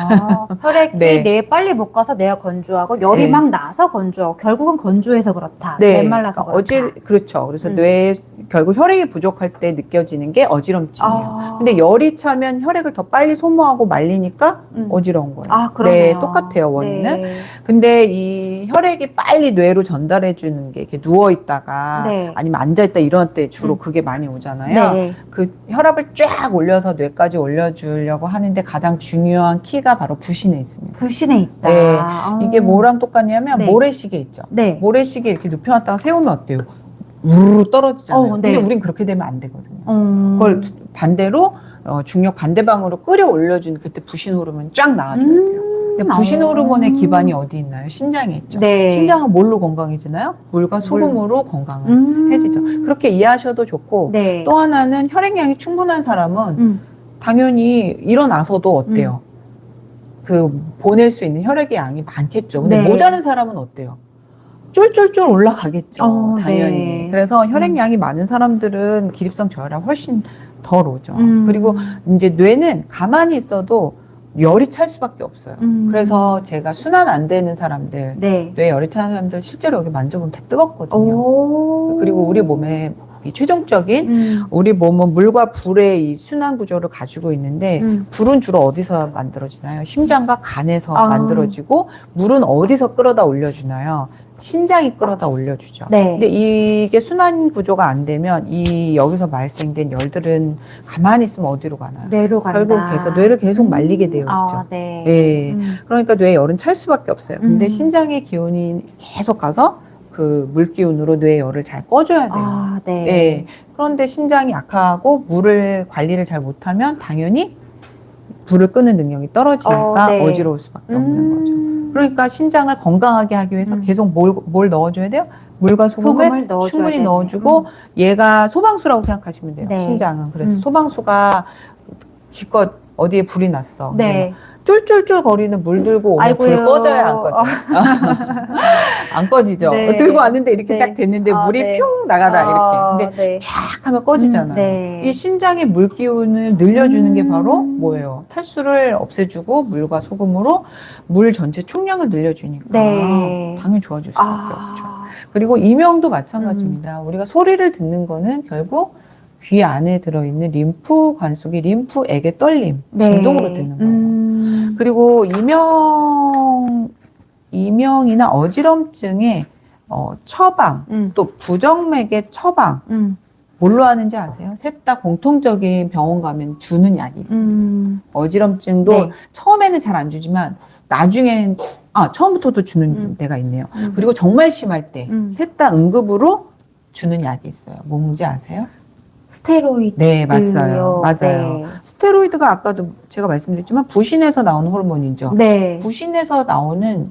[SPEAKER 1] 혈액이 뇌에 빨리 못 가서 뇌가 건조하고 열이 막 나서 건조하고 결국은 건조해서 그렇다. 메말라서 그렇다.
[SPEAKER 2] 그렇죠. 그래서 뇌에 결국 혈액이 부족할 때 느껴지는 게 어지럼증이에요. 근데 열이 차면 혈액을 더 빨리 소모하고 말리니까 어지러운 거예요.
[SPEAKER 1] 그러네요.
[SPEAKER 2] 똑같아요, 원인은. 근데 이 혈액이 빨리 뇌로 전달해 주는 올려주는 게 이렇게 누워 있다가
[SPEAKER 1] 네.
[SPEAKER 2] 아니면 앉아 있다 이런 때 주로 그게 많이 오잖아요.
[SPEAKER 1] 네.
[SPEAKER 2] 그 혈압을 쫙 올려서 뇌까지 올려주려고 하는데 가장 중요한 키가 바로 부신에 있습니다.
[SPEAKER 1] 부신에 있다.
[SPEAKER 2] 네.
[SPEAKER 1] 어.
[SPEAKER 2] 이게 뭐랑 똑같냐면
[SPEAKER 1] 네.
[SPEAKER 2] 모래시계 있죠.
[SPEAKER 1] 네.
[SPEAKER 2] 모래시계 이렇게 눕혀놨다가 세우면 어때요? 우르르 떨어지잖아요.
[SPEAKER 1] 네.
[SPEAKER 2] 근데 우린 그렇게 되면 안 되거든요.
[SPEAKER 1] 음.
[SPEAKER 2] 그걸 반대로 중력 반대방으로 끌어 올려주는 그때 부신 호르몬이 쫙 나와줘야 돼요. 근데 부신 호르몬의 기반이 어디 있나요? 신장에 있죠.
[SPEAKER 1] 네.
[SPEAKER 2] 신장은 뭘로 건강해지나요? 물과 소금으로 건강해지죠. 그렇게 이해하셔도 좋고
[SPEAKER 1] 네.
[SPEAKER 2] 또 하나는 혈액량이 충분한 사람은 당연히 일어나서도 어때요? 그 보낼 수 있는 혈액의 양이 많겠죠. 근데
[SPEAKER 1] 네.
[SPEAKER 2] 모자른 사람은 어때요? 쫄쫄쫄 올라가겠죠. 당연히.
[SPEAKER 1] 네.
[SPEAKER 2] 그래서 혈액량이 많은 사람들은 기립성 저혈압 훨씬 덜 오죠.
[SPEAKER 1] 음.
[SPEAKER 2] 그리고 이제 뇌는 가만히 있어도 열이 찰 수밖에 없어요. 그래서 제가 순환 안 되는 사람들,
[SPEAKER 1] 네.
[SPEAKER 2] 뇌에 열이 차는 사람들 실제로 여기 만져보면 다 뜨겁거든요.
[SPEAKER 1] 오.
[SPEAKER 2] 그리고 우리 몸에 이 최종적인 우리 몸은 물과 불의 이 순환 구조를 가지고 있는데 불은 주로 어디서 만들어지나요? 심장과 간에서 만들어지고 물은 어디서 끌어다 올려주나요? 신장이 끌어다 올려주죠.
[SPEAKER 1] 네.
[SPEAKER 2] 근데 이게 순환 구조가 안 되면 이 여기서 발생된 열들은 가만히 있으면 어디로 가나요?
[SPEAKER 1] 뇌로 간다.
[SPEAKER 2] 결국 계속 뇌를 계속 말리게 되어 있죠.
[SPEAKER 1] 네.
[SPEAKER 2] 예. 그러니까 뇌에 열은 찰 수밖에 없어요. 근데
[SPEAKER 1] 음.
[SPEAKER 2] 신장의 기운이 계속 가서 그 물기운으로 뇌의 열을 잘 꺼줘야 돼요.
[SPEAKER 1] 네.
[SPEAKER 2] 예. 그런데 신장이 약하고 물을 관리를 잘 못하면 당연히 불을 끄는 능력이 떨어지니까
[SPEAKER 1] 네.
[SPEAKER 2] 어지러울 수밖에 없는 거죠. 그러니까 신장을 건강하게 하기 위해서 계속 뭘 넣어줘야 돼요? 물과 소금을
[SPEAKER 1] 넣어줘야
[SPEAKER 2] 충분히
[SPEAKER 1] 되네.
[SPEAKER 2] 넣어주고 얘가 소방수라고 생각하시면 돼요.
[SPEAKER 1] 네.
[SPEAKER 2] 신장은. 그래서 소방수가 기껏 어디에 불이 났어.
[SPEAKER 1] 네.
[SPEAKER 2] 쫄쫄쫄 거리는 물 들고 오면
[SPEAKER 1] 아이고요.
[SPEAKER 2] 불 꺼져야 안 꺼져. 안 꺼지죠.
[SPEAKER 1] 네.
[SPEAKER 2] 들고 왔는데 이렇게
[SPEAKER 1] 네.
[SPEAKER 2] 딱 됐는데 물이
[SPEAKER 1] 네.
[SPEAKER 2] 뿅 나가다 이렇게. 근데
[SPEAKER 1] 네.
[SPEAKER 2] 쫙 하면 꺼지잖아요.
[SPEAKER 1] 네.
[SPEAKER 2] 이 신장의 물 기운을 늘려주는 게 바로 뭐예요? 탈수를 없애주고 물과 소금으로 물 전체 총량을 늘려주니까
[SPEAKER 1] 네.
[SPEAKER 2] 당연히 좋아질 수밖에 없죠. 그리고 이명도 마찬가지입니다. 우리가 소리를 듣는 거는 결국 귀 안에 들어있는 림프관 속의 림프액의 떨림,
[SPEAKER 1] 네.
[SPEAKER 2] 진동으로 듣는 거예요. 그리고 이명이나 어지럼증의 처방, 또 부정맥의 처방, 뭘로 하는지 아세요? 셋 다 공통적인 병원 가면 주는 약이 있어요. 어지럼증도
[SPEAKER 1] 네.
[SPEAKER 2] 처음에는 잘 안 주지만 나중엔 처음부터도 주는 데가 있네요. 그리고 정말 심할 때 셋 다 응급으로 주는 약이 있어요. 뭔지 아세요?
[SPEAKER 1] 스테로이드.
[SPEAKER 2] 네, 맞아요. 맞아요.
[SPEAKER 1] 네.
[SPEAKER 2] 스테로이드가 아까도 제가 말씀드렸지만 부신에서 나오는 호르몬이죠.
[SPEAKER 1] 네.
[SPEAKER 2] 부신에서 나오는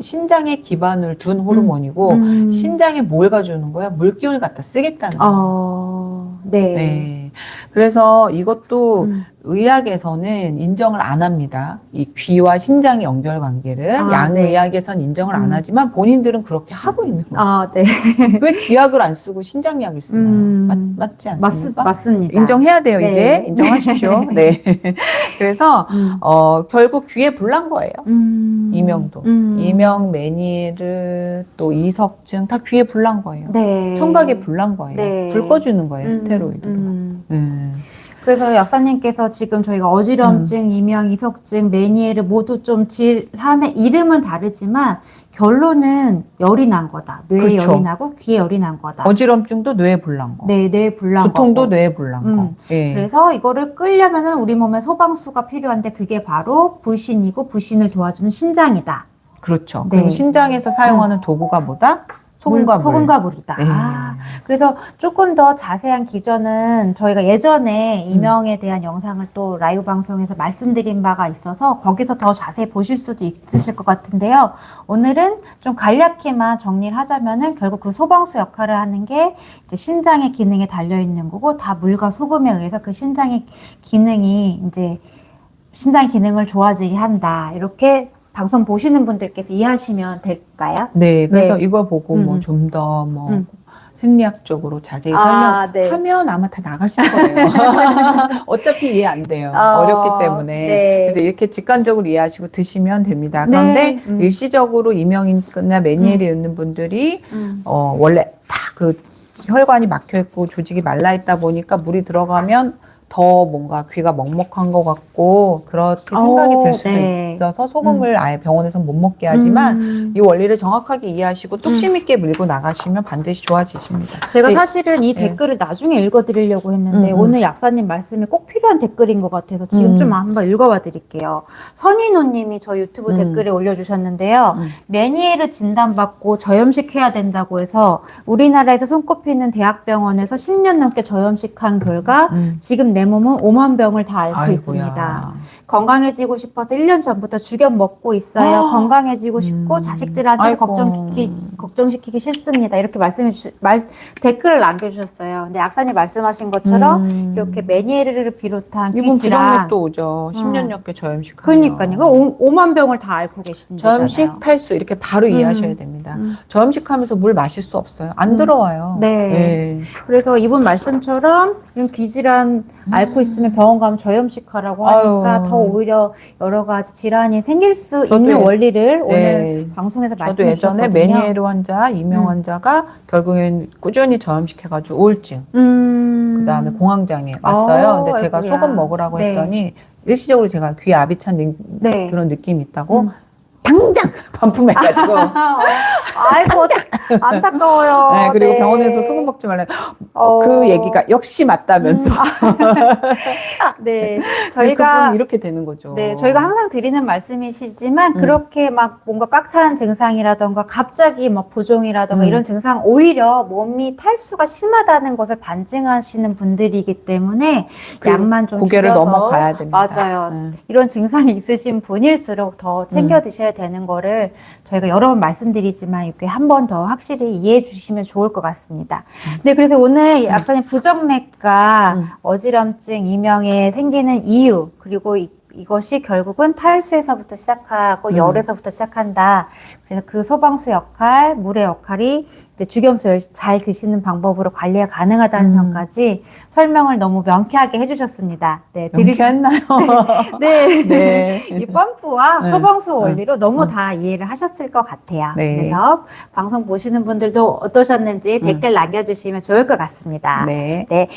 [SPEAKER 2] 신장에 기반을 둔 호르몬이고 신장에 뭘 가져오는 거야? 물기운을 갖다 쓰겠다는 거예요.
[SPEAKER 1] 네.
[SPEAKER 2] 네. 그래서 이것도 의학에서는 인정을 안 합니다. 이 귀와 신장의 연결 관계를 양의학에선 인정을 안 하지만 본인들은 그렇게 하고 있는 거예요.
[SPEAKER 1] 네.
[SPEAKER 2] 왜 귀약을 안 쓰고 신장약을 쓰나요? 맞지 않습니까?
[SPEAKER 1] 맞습니다.
[SPEAKER 2] 인정해야 돼요.
[SPEAKER 1] 네.
[SPEAKER 2] 이제 인정하십시오. 네. 그래서 결국 귀에 불난 거예요. 이명도. 이명, 메니에르, 또 이석증 다 귀에 불난 거예요.
[SPEAKER 1] 네.
[SPEAKER 2] 청각에 불난 거예요.
[SPEAKER 1] 네.
[SPEAKER 2] 불 꺼주는 거예요. 스테로이드로.
[SPEAKER 1] 그래서 약사님께서 지금 저희가 어지럼증, 이명, 이석증, 메니에르 모두 좀 질환의 이름은 다르지만 결론은 열이 난 거다. 뇌에
[SPEAKER 2] 그렇죠.
[SPEAKER 1] 열이 나고 귀에 열이 난 거다.
[SPEAKER 2] 어지럼증도 뇌에 불난 거.
[SPEAKER 1] 네, 뇌에 불난
[SPEAKER 2] 두통도
[SPEAKER 1] 거고.
[SPEAKER 2] 뇌에 불난 거. 예.
[SPEAKER 1] 그래서 이거를 끌려면은 우리 몸에 소방수가 필요한데 그게 바로 부신이고 부신을 도와주는 신장이다.
[SPEAKER 2] 그렇죠.
[SPEAKER 1] 네.
[SPEAKER 2] 그리고 신장에서 사용하는 도구가 뭐다? 소금과 물.
[SPEAKER 1] 소금과 물이다.
[SPEAKER 2] 네.
[SPEAKER 1] 그래서 조금 더 자세한 기전은 저희가 예전에 이명에 대한 영상을 또 라이브 방송에서 말씀드린 바가 있어서 거기서 더 자세히 보실 수도 있으실 것 같은데요. 오늘은 좀 간략히만 정리를 하자면은 결국 그 소방수 역할을 하는 게 이제 신장의 기능에 달려 있는 거고 다 물과 소금에 의해서 그 신장의 기능이 이제 신장 기능을 좋아지게 한다. 이렇게 방송 보시는 분들께서 이해하시면 될까요?
[SPEAKER 2] 네, 그래서
[SPEAKER 1] 네.
[SPEAKER 2] 이걸 보고 뭐 좀 더 뭐 생리학적으로 자세히 설명하면 아마 다 나가실 거예요. 어차피 이해 안 돼요. 어렵기 때문에.
[SPEAKER 1] 네.
[SPEAKER 2] 그래서 이렇게 직관적으로 이해하시고 드시면 됩니다. 그런데 일시적으로 이명이나 메니엘이 있는 분들이 원래 다 그 혈관이 막혀 있고 조직이 말라 있다 보니까 물이 들어가면 더 뭔가 귀가 먹먹한 것 같고 그렇게 생각이 들 수도
[SPEAKER 1] 네.
[SPEAKER 2] 있어서 소금을 아예 병원에서 못 먹게 하지만 이 원리를 정확하게 이해하시고 뚝심 있게 밀고 나가시면 반드시 좋아지십니다.
[SPEAKER 1] 제가
[SPEAKER 2] 네.
[SPEAKER 1] 사실은 이
[SPEAKER 2] 네.
[SPEAKER 1] 댓글을 나중에 읽어드리려고 했는데,
[SPEAKER 2] 음.
[SPEAKER 1] 오늘 약사님 말씀이 꼭 필요한 댓글인 것 같아서 지금 좀 한번 읽어봐 드릴게요. 선인호님이 저 유튜브 댓글에 올려주셨는데요. 메니에르 진단받고 저염식해야 된다고 해서 우리나라에서 손꼽히는 대학병원에서 10년 넘게 저염식한 결과 지금 내 몸은 5만 병을 다 앓고
[SPEAKER 2] 아이고야.
[SPEAKER 1] 있습니다. 건강해지고 싶어서 1년 전부터 죽여 먹고 있어요. 건강해지고 싶고 자식들한테
[SPEAKER 2] 아이고.
[SPEAKER 1] 걱정시키기 싫습니다. 이렇게 댓글을 남겨주셨어요. 근데 약사님 말씀하신 것처럼 이렇게 메니에르를 비롯한
[SPEAKER 2] 이분
[SPEAKER 1] 귀질환,
[SPEAKER 2] 부정맥도 오죠. 10년 넘게 저염식.
[SPEAKER 1] 그러니까요. 5만 병을 다 앓고 계신 거잖아요.
[SPEAKER 2] 저염식, 탈수 이렇게 바로 이해하셔야 됩니다. 저염식하면서 물 마실 수 없어요. 안 들어와요.
[SPEAKER 1] 네. 그래서 이분 말씀처럼 이런 귀질환 앓고 있으면 병원 가면 저염식하라고 하니까
[SPEAKER 2] 아유.
[SPEAKER 1] 더 오히려 여러 가지 질환이 생길 수
[SPEAKER 2] 저도
[SPEAKER 1] 있는
[SPEAKER 2] 예-
[SPEAKER 1] 원리를
[SPEAKER 2] 네.
[SPEAKER 1] 오늘 방송에서
[SPEAKER 2] 저도
[SPEAKER 1] 말씀해
[SPEAKER 2] 예전에
[SPEAKER 1] 주셨거든요.
[SPEAKER 2] 메니에르 환자, 이명 환자가 결국엔 꾸준히 저염식해가지고 우울증, 그 다음에 공황장애 왔어요. 근데 제가
[SPEAKER 1] 아이고야.
[SPEAKER 2] 소금 먹으라고
[SPEAKER 1] 네.
[SPEAKER 2] 했더니 일시적으로 제가 귀에 압이 찬
[SPEAKER 1] 네.
[SPEAKER 2] 그런 느낌이 있다고 당장 반품해가지고
[SPEAKER 1] 아이고 안타까워요.
[SPEAKER 2] 네, 그리고
[SPEAKER 1] 네.
[SPEAKER 2] 병원에서 소금 먹지 말라.
[SPEAKER 1] 어.
[SPEAKER 2] 그 얘기가 역시 맞다면서.
[SPEAKER 1] 네,
[SPEAKER 2] 그분
[SPEAKER 1] 저희가
[SPEAKER 2] 이렇게 되는 거죠.
[SPEAKER 1] 네, 저희가 항상 드리는 말씀이시지만 그렇게 막 뭔가 꽉 차는 증상이라던가 갑자기 막 부종이라던가 이런 증상 오히려 몸이 탈수가 심하다는 것을 반증하시는 분들이기 때문에 약만 좀
[SPEAKER 2] 고개를
[SPEAKER 1] 줄여서
[SPEAKER 2] 넘어가야 됩니다.
[SPEAKER 1] 맞아요. 이런 증상이 있으신 분일수록 더 챙겨 드셔야 되는 거를 저희가 여러 번 말씀드리지만 이렇게 한 번 더 확실히 이해해 주시면 좋을 것 같습니다. 네, 그래서 오늘 약간의 부정맥과 어지럼증, 이명에 생기는 이유, 그리고 이것이 결국은 탈수에서부터 시작하고 열에서부터 시작한다. 그래서 그 소방수 역할, 물의 역할이 이제 죽염수를 잘 드시는 방법으로 관리가 가능하다는 점까지 설명을 너무 명쾌하게 해주셨습니다. 네,
[SPEAKER 2] 명쾌했나요?
[SPEAKER 1] 네.
[SPEAKER 2] 네.
[SPEAKER 1] 이 펌프와
[SPEAKER 2] 네.
[SPEAKER 1] 소방수 원리로 너무 다 이해를 하셨을 것 같아요.
[SPEAKER 2] 네.
[SPEAKER 1] 그래서 방송 보시는 분들도 어떠셨는지 댓글 남겨주시면 좋을 것 같습니다.
[SPEAKER 2] 네.
[SPEAKER 1] 네.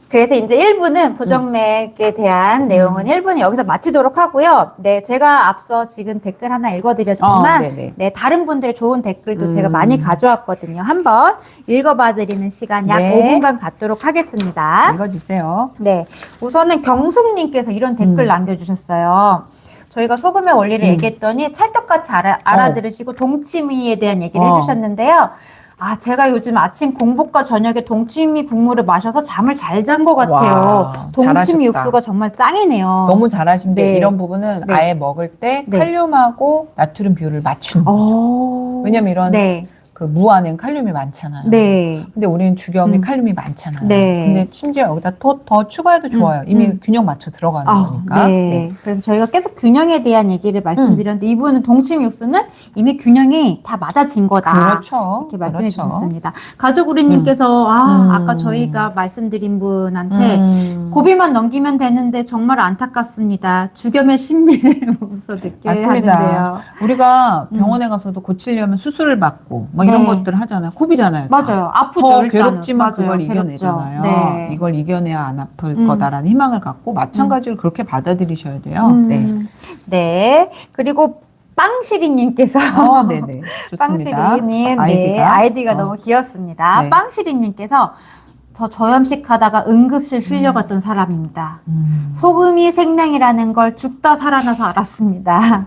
[SPEAKER 1] 그래서 이제 1부는 부정맥에 대한 내용은 1부는 여기서 마치도록 하고요. 네, 제가 앞서 지금 댓글 하나 읽어드렸지만,
[SPEAKER 2] 네네.
[SPEAKER 1] 네, 다른 분들의 좋은 댓글도 제가 많이 가져왔거든요. 한번 읽어봐드리는 시간 약
[SPEAKER 2] 네.
[SPEAKER 1] 5분간 갖도록 하겠습니다.
[SPEAKER 2] 읽어주세요.
[SPEAKER 1] 네, 우선은 경숙님께서 이런 댓글 남겨주셨어요. 저희가 소금의 원리를 얘기했더니 찰떡같이 알아들으시고 동치미에 대한 얘기를 해주셨는데요. 아, 제가 요즘 아침 공복과 저녁에 동치미 국물을 마셔서 잠을 잘 잔 것 같아요.
[SPEAKER 2] 와,
[SPEAKER 1] 동치미
[SPEAKER 2] 잘하셨다.
[SPEAKER 1] 육수가 정말 짱이네요.
[SPEAKER 2] 너무 잘하신 게
[SPEAKER 1] 네.
[SPEAKER 2] 이런 부분은
[SPEAKER 1] 네.
[SPEAKER 2] 아예 먹을 때
[SPEAKER 1] 네.
[SPEAKER 2] 칼륨하고 나트륨 비율을 맞추는 거죠. 왜냐면 이런
[SPEAKER 1] 네.
[SPEAKER 2] 그 무 안에는 칼륨이 많잖아요.
[SPEAKER 1] 네.
[SPEAKER 2] 근데 우리는 죽염이 칼륨이 많잖아요.
[SPEAKER 1] 네.
[SPEAKER 2] 근데 심지어 여기다 더 추가해도 좋아요. 이미 균형 맞춰 들어가는 거니까.
[SPEAKER 1] 네. 그래서 저희가 계속 균형에 대한 얘기를 말씀드렸는데 이분은 동치미 육수는 이미 균형이 다 맞아진 거다.
[SPEAKER 2] 그렇죠.
[SPEAKER 1] 이렇게 말씀해
[SPEAKER 2] 그렇죠.
[SPEAKER 1] 주셨습니다. 가족우리님께서 아까 저희가 말씀드린 분한테 고비만 넘기면 되는데 정말 안타깝습니다. 죽염의 신비를 보면서 느껴야
[SPEAKER 2] 맞습니다.
[SPEAKER 1] 하는데요.
[SPEAKER 2] 우리가 병원에 가서도 고치려면 수술을 받고 막 이런
[SPEAKER 1] 네.
[SPEAKER 2] 것들을 하잖아요. 코비잖아요. 다.
[SPEAKER 1] 맞아요. 아프죠.
[SPEAKER 2] 더
[SPEAKER 1] 일단은.
[SPEAKER 2] 괴롭지만
[SPEAKER 1] 맞아요.
[SPEAKER 2] 그걸
[SPEAKER 1] 괴롭죠.
[SPEAKER 2] 이겨내잖아요.
[SPEAKER 1] 네.
[SPEAKER 2] 이걸 이겨내야 안 아플 거다라는 희망을 갖고 마찬가지로 그렇게 받아들이셔야 돼요. 네.
[SPEAKER 1] 네. 그리고 빵시리님께서
[SPEAKER 2] 네네. 좋습니다.
[SPEAKER 1] 빵시리님, 네, 아이디가 너무 귀엽습니다.
[SPEAKER 2] 네.
[SPEAKER 1] 빵시리님께서 저 저염식 하다가 응급실 실려갔던 사람입니다. 소금이 생명이라는 걸 죽다 살아나서 알았습니다.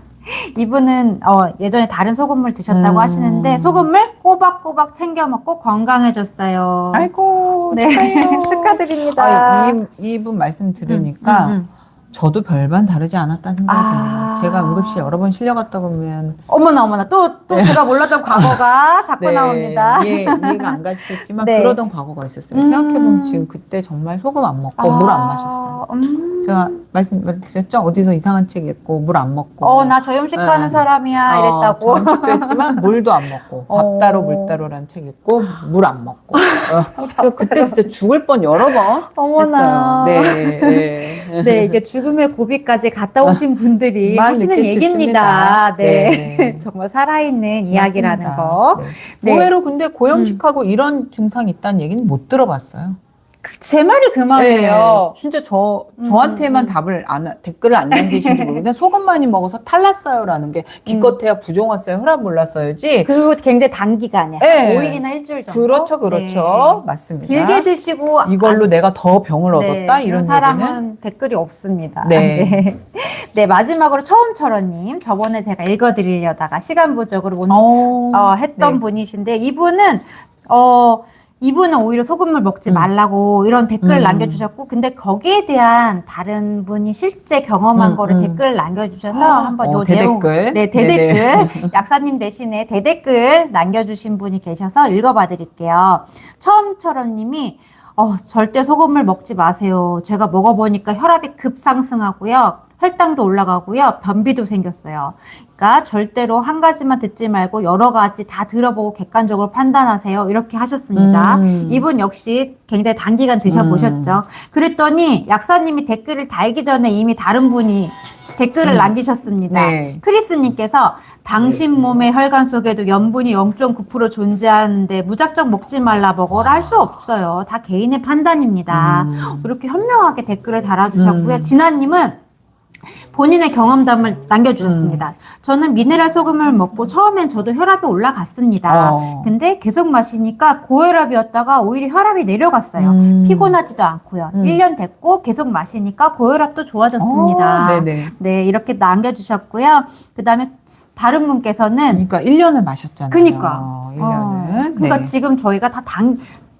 [SPEAKER 1] 이분은 예전에 다른 소금물 드셨다고 하시는데 소금물 꼬박꼬박 챙겨 먹고 건강해졌어요.
[SPEAKER 2] 아이고,
[SPEAKER 1] 네.
[SPEAKER 2] 축하해요.
[SPEAKER 1] 축하드립니다.
[SPEAKER 2] 이분 말씀 들으니까 저도 별반 다르지 않았다는 생각이 듭니다. 제가 응급실 여러 번 실려갔다 그러면
[SPEAKER 1] 어머나 또 제가 몰랐던 과거가 자꾸 나옵니다.
[SPEAKER 2] 이해가 안 가시겠지만
[SPEAKER 1] 네.
[SPEAKER 2] 그러던 과거가 있었어요. 생각해보면 지금 그때 정말 소금 안 먹고 물 안 마셨어요. 제가 말씀드렸죠? 어디서 이상한 책 읽고 물 안 먹고.
[SPEAKER 1] 나 저염식 하는 사람이야 이랬다고.
[SPEAKER 2] 저염식도 했지만 물도 안 먹고 밥 따로 물 따로라는 책 읽고 물 안 먹고. 그때 진짜 죽을 뻔 여러 번
[SPEAKER 1] 어머나.
[SPEAKER 2] 했어요. 네.
[SPEAKER 1] 네, 이게 죽음의 고비까지 갔다 오신 분들이
[SPEAKER 2] 만
[SPEAKER 1] 하시는
[SPEAKER 2] 느낄 수
[SPEAKER 1] 얘기입니다.
[SPEAKER 2] 있습니다.
[SPEAKER 1] 네.
[SPEAKER 2] 네.
[SPEAKER 1] 정말 살아있는 이야기라는
[SPEAKER 2] 맞습니다.
[SPEAKER 1] 거.
[SPEAKER 2] 네.
[SPEAKER 1] 네.
[SPEAKER 2] 의외로 근데 고염식하고 이런 증상이 있다는 얘기는 못 들어봤어요.
[SPEAKER 1] 제 말이 그 말이에요.
[SPEAKER 2] 네, 진짜 저한테만 댓글을 안 남기신지 모르겠는데 소금 많이 먹어서 탈났어요라는 게 기껏해야 부종 왔어요, 혈압 올랐어요지.
[SPEAKER 1] 그리고 굉장히 단기간에
[SPEAKER 2] 네.
[SPEAKER 1] 5일이나 일주일 정도.
[SPEAKER 2] 그렇죠.
[SPEAKER 1] 네.
[SPEAKER 2] 맞습니다.
[SPEAKER 1] 길게 드시고
[SPEAKER 2] 이걸로 내가 더 병을 얻었다 이런
[SPEAKER 1] 사람은
[SPEAKER 2] 얘기는
[SPEAKER 1] 댓글이 없습니다.
[SPEAKER 2] 네.
[SPEAKER 1] 네. 네, 마지막으로 처음처럼님 저번에 제가 읽어드리려다가 시간 부족으로 못 했던
[SPEAKER 2] 네.
[SPEAKER 1] 분이신데 이분은 오히려 소금물 먹지
[SPEAKER 2] 음.
[SPEAKER 1] 말라고 이런 댓글을 남겨주셨고, 근데 거기에 대한 다른 분이 실제 경험한 거를 댓글을 남겨주셔서 한번 요 내용,
[SPEAKER 2] 대댓글.
[SPEAKER 1] 네, 대댓글, 약사님 대신에 대댓글 남겨주신 분이 계셔서 읽어봐 드릴게요. 처음처럼 님이 절대 소금을 먹지 마세요. 제가 먹어보니까 혈압이 급상승하고요. 혈당도 올라가고요. 변비도 생겼어요. 그러니까 절대로 한 가지만 듣지 말고 여러 가지 다 들어보고 객관적으로 판단하세요. 이렇게 하셨습니다. 이분 역시 굉장히 단기간 드셔보셨죠. 그랬더니 약사님이 댓글을 달기 전에 이미 다른 분이 댓글을 남기셨습니다.
[SPEAKER 2] 네.
[SPEAKER 1] 크리스님께서 당신 몸의 혈관 속에도 염분이 0.9% 존재하는데 무작정 먹지 말라 먹어라 할 수 없어요. 다 개인의 판단입니다. 이렇게 현명하게 댓글을 달아주셨고요. 진아님은 본인의 경험담을 남겨주셨습니다. 저는 미네랄 소금을 먹고 처음엔 저도 혈압이 올라갔습니다. 근데 계속 마시니까 고혈압이었다가 오히려 혈압이 내려갔어요. 피곤하지도 않고요. 1년 됐고 계속 마시니까 고혈압도 좋아졌습니다.
[SPEAKER 2] 네네.
[SPEAKER 1] 네, 이렇게 남겨주셨고요. 그 다음에 다른 분께서는
[SPEAKER 2] 그러니까 1년을 마셨잖아요.
[SPEAKER 1] 그러니까
[SPEAKER 2] 1년을.
[SPEAKER 1] 그러니까
[SPEAKER 2] 네.
[SPEAKER 1] 지금 저희가 다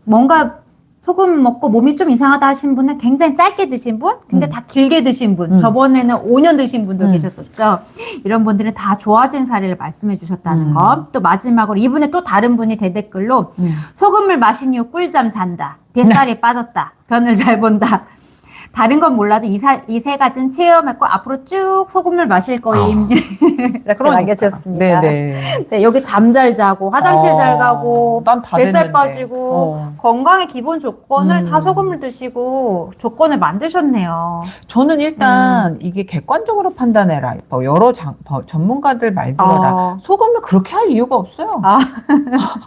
[SPEAKER 1] 뭔가 소금 먹고 몸이 좀 이상하다 하신 분은 굉장히 짧게 드신 분, 근데 다 길게 드신 분, 저번에는 5년 드신 분도 계셨었죠. 이런 분들은 다 좋아진 사례를 말씀해 주셨다는 거. 또 마지막으로 이분의 또 다른 분이 대댓글로 소금을 마신 이후 꿀잠 잔다, 뱃살이 빠졌다, 변을 잘 본다. 다른 건 몰라도 이 세 가지는 체험했고 앞으로 쭉 소금을 마실 거임. 이렇게 남겨주셨습니다.
[SPEAKER 2] 네네.
[SPEAKER 1] 네, 여기 잠 잘 자고 화장실 잘 가고
[SPEAKER 2] 난다
[SPEAKER 1] 뱃살
[SPEAKER 2] 됐는데.
[SPEAKER 1] 빠지고 건강의 기본 조건을 다 소금을 드시고 조건을 만드셨네요.
[SPEAKER 2] 저는 일단 이게 객관적으로 판단해라. 뭐 여러 전문가들 말들어라. 소금을 그렇게 할 이유가 없어요.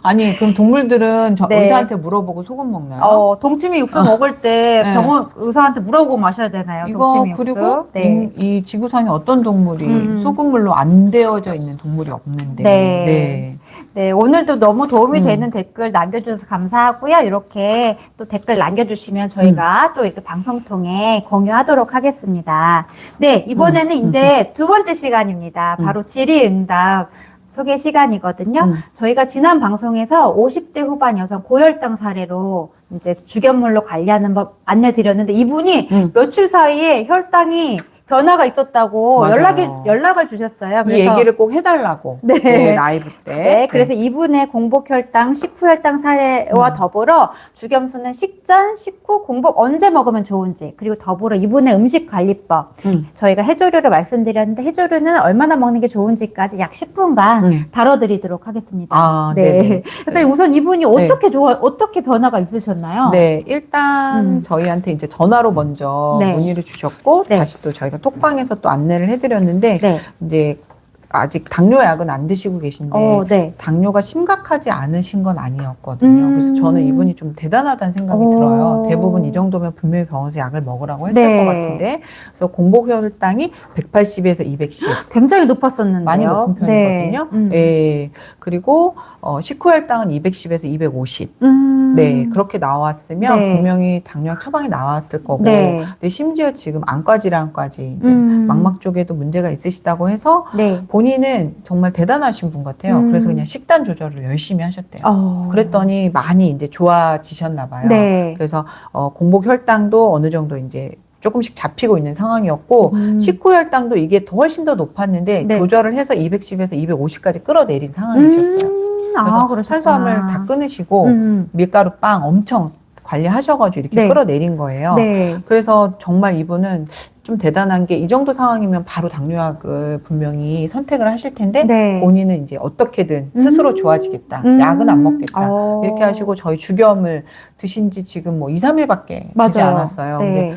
[SPEAKER 2] 아니 그럼 동물들은
[SPEAKER 1] 네.
[SPEAKER 2] 의사한테 물어보고 소금 먹나요?
[SPEAKER 1] 동치미 육수 먹을 때
[SPEAKER 2] 네.
[SPEAKER 1] 병원 의사한테 물어보고 마셔야 되나요?
[SPEAKER 2] 이거
[SPEAKER 1] 동치미 육수?
[SPEAKER 2] 그리고
[SPEAKER 1] 네.
[SPEAKER 2] 이 지구상에 어떤 동물이 소금물로 안 되어져 있는 동물이 없는데.
[SPEAKER 1] 네. 네, 오늘도 너무 도움이 되는 댓글 남겨주셔서 감사하고요. 이렇게 또 댓글 남겨주시면 저희가 또 이렇게 방송 통해 공유하도록 하겠습니다. 네, 이번에는 이제 두 번째 시간입니다. 바로 질의응답 소개 시간이거든요. 저희가 지난 방송에서 50대 후반 여성 고혈당 사례로 이제 주견물로 관리하는 법 안내드렸는데 이분이 며칠 사이에 혈당이 변화가 있었다고
[SPEAKER 2] 맞아요.
[SPEAKER 1] 연락을 주셨어요.
[SPEAKER 2] 이 얘기를 꼭 해달라고.
[SPEAKER 1] 네.
[SPEAKER 2] 라이브 때.
[SPEAKER 1] 네, 그래서 이분의 공복혈당, 식후혈당 사례와 더불어 주겸수는 식전, 식후, 공복 언제 먹으면 좋은지, 그리고 더불어 이분의 음식관리법, 저희가 해조류를 말씀드렸는데 해조류는 얼마나 먹는 게 좋은지까지 약 10분간 다뤄드리도록 하겠습니다. 네. 그래서 우선 이분이 어떻게 변화가 있으셨나요?
[SPEAKER 2] 네, 일단 저희한테 이제 전화로 먼저 문의를 주셨고 다시 또 저희가 톡방에서 또 안내를 해드렸는데 이제 아직 당뇨약은 안 드시고 계신데 당뇨가 심각하지 않으신 건 아니었거든요. 그래서 저는 이분이 좀 대단하다는 생각이 들어요. 대부분 이 정도면 분명히 병원에서 약을 먹으라고 했을 것 같은데 그래서 공복혈당이 180에서 210
[SPEAKER 1] 굉장히 높았었는데요.
[SPEAKER 2] 많이 높은 편이거든요. 네. 그리고 식후혈당은 210에서 250 네, 그렇게 나왔으면 분명히 당뇨약 처방이 나왔을 거고 근데 심지어 지금 안과 질환까지 이제 망막 쪽에도 문제가 있으시다고 해서 본인은 정말 대단하신 분 같아요. 그래서 그냥 식단 조절을 열심히 하셨대요. 그랬더니 많이 이제 좋아지셨나 봐요. 그래서 공복 혈당도 어느 정도 이제 조금씩 잡히고 있는 상황이었고 식후 혈당도 이게 훨씬 더 높았는데 조절을 해서 210에서 250까지 끌어내린 상황이셨어요. 그래서 탄수화물 다 끊으시고 밀가루 빵 엄청 관리하셔가지고 이렇게 끌어내린 거예요. 그래서 정말 이분은 좀 대단한 게 이 정도 상황이면 바로 당뇨약을 분명히 선택을 하실 텐데 본인은 이제 어떻게든 스스로 좋아지겠다. 약은 안 먹겠다. 이렇게 하시고 저희 주겸을 드신 지 지금 뭐 2, 3일밖에 되지 않았어요. 근데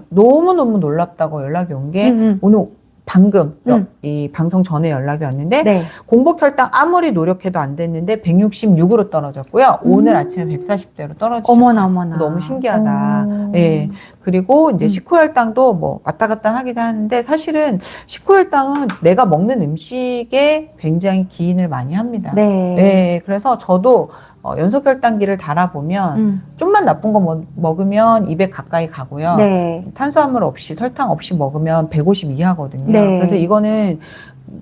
[SPEAKER 2] 너무너무 놀랍다고 연락이 온 게 오늘 방금 이 방송 전에 연락이 왔는데
[SPEAKER 1] 네.
[SPEAKER 2] 공복혈당 아무리 노력해도 안 됐는데 166으로 떨어졌고요. 오늘 아침에 140대로 떨어지셨어요.
[SPEAKER 1] 어머나, 어머나.
[SPEAKER 2] 너무 신기하다.
[SPEAKER 1] 오.
[SPEAKER 2] 예. 그리고 이제 식후혈당도 뭐 왔다 갔다 하긴 하는데 사실은 식후혈당은 내가 먹는 음식에 굉장히 기인을 많이 합니다.
[SPEAKER 1] 네.
[SPEAKER 2] 예. 그래서 저도 연소혈당기를 달아보면 좀만 나쁜 거 먹으면 200 가까이 가고요.
[SPEAKER 1] 네.
[SPEAKER 2] 탄수화물 없이 설탕 없이 먹으면 150 이하거든요.
[SPEAKER 1] 네.
[SPEAKER 2] 그래서 이거는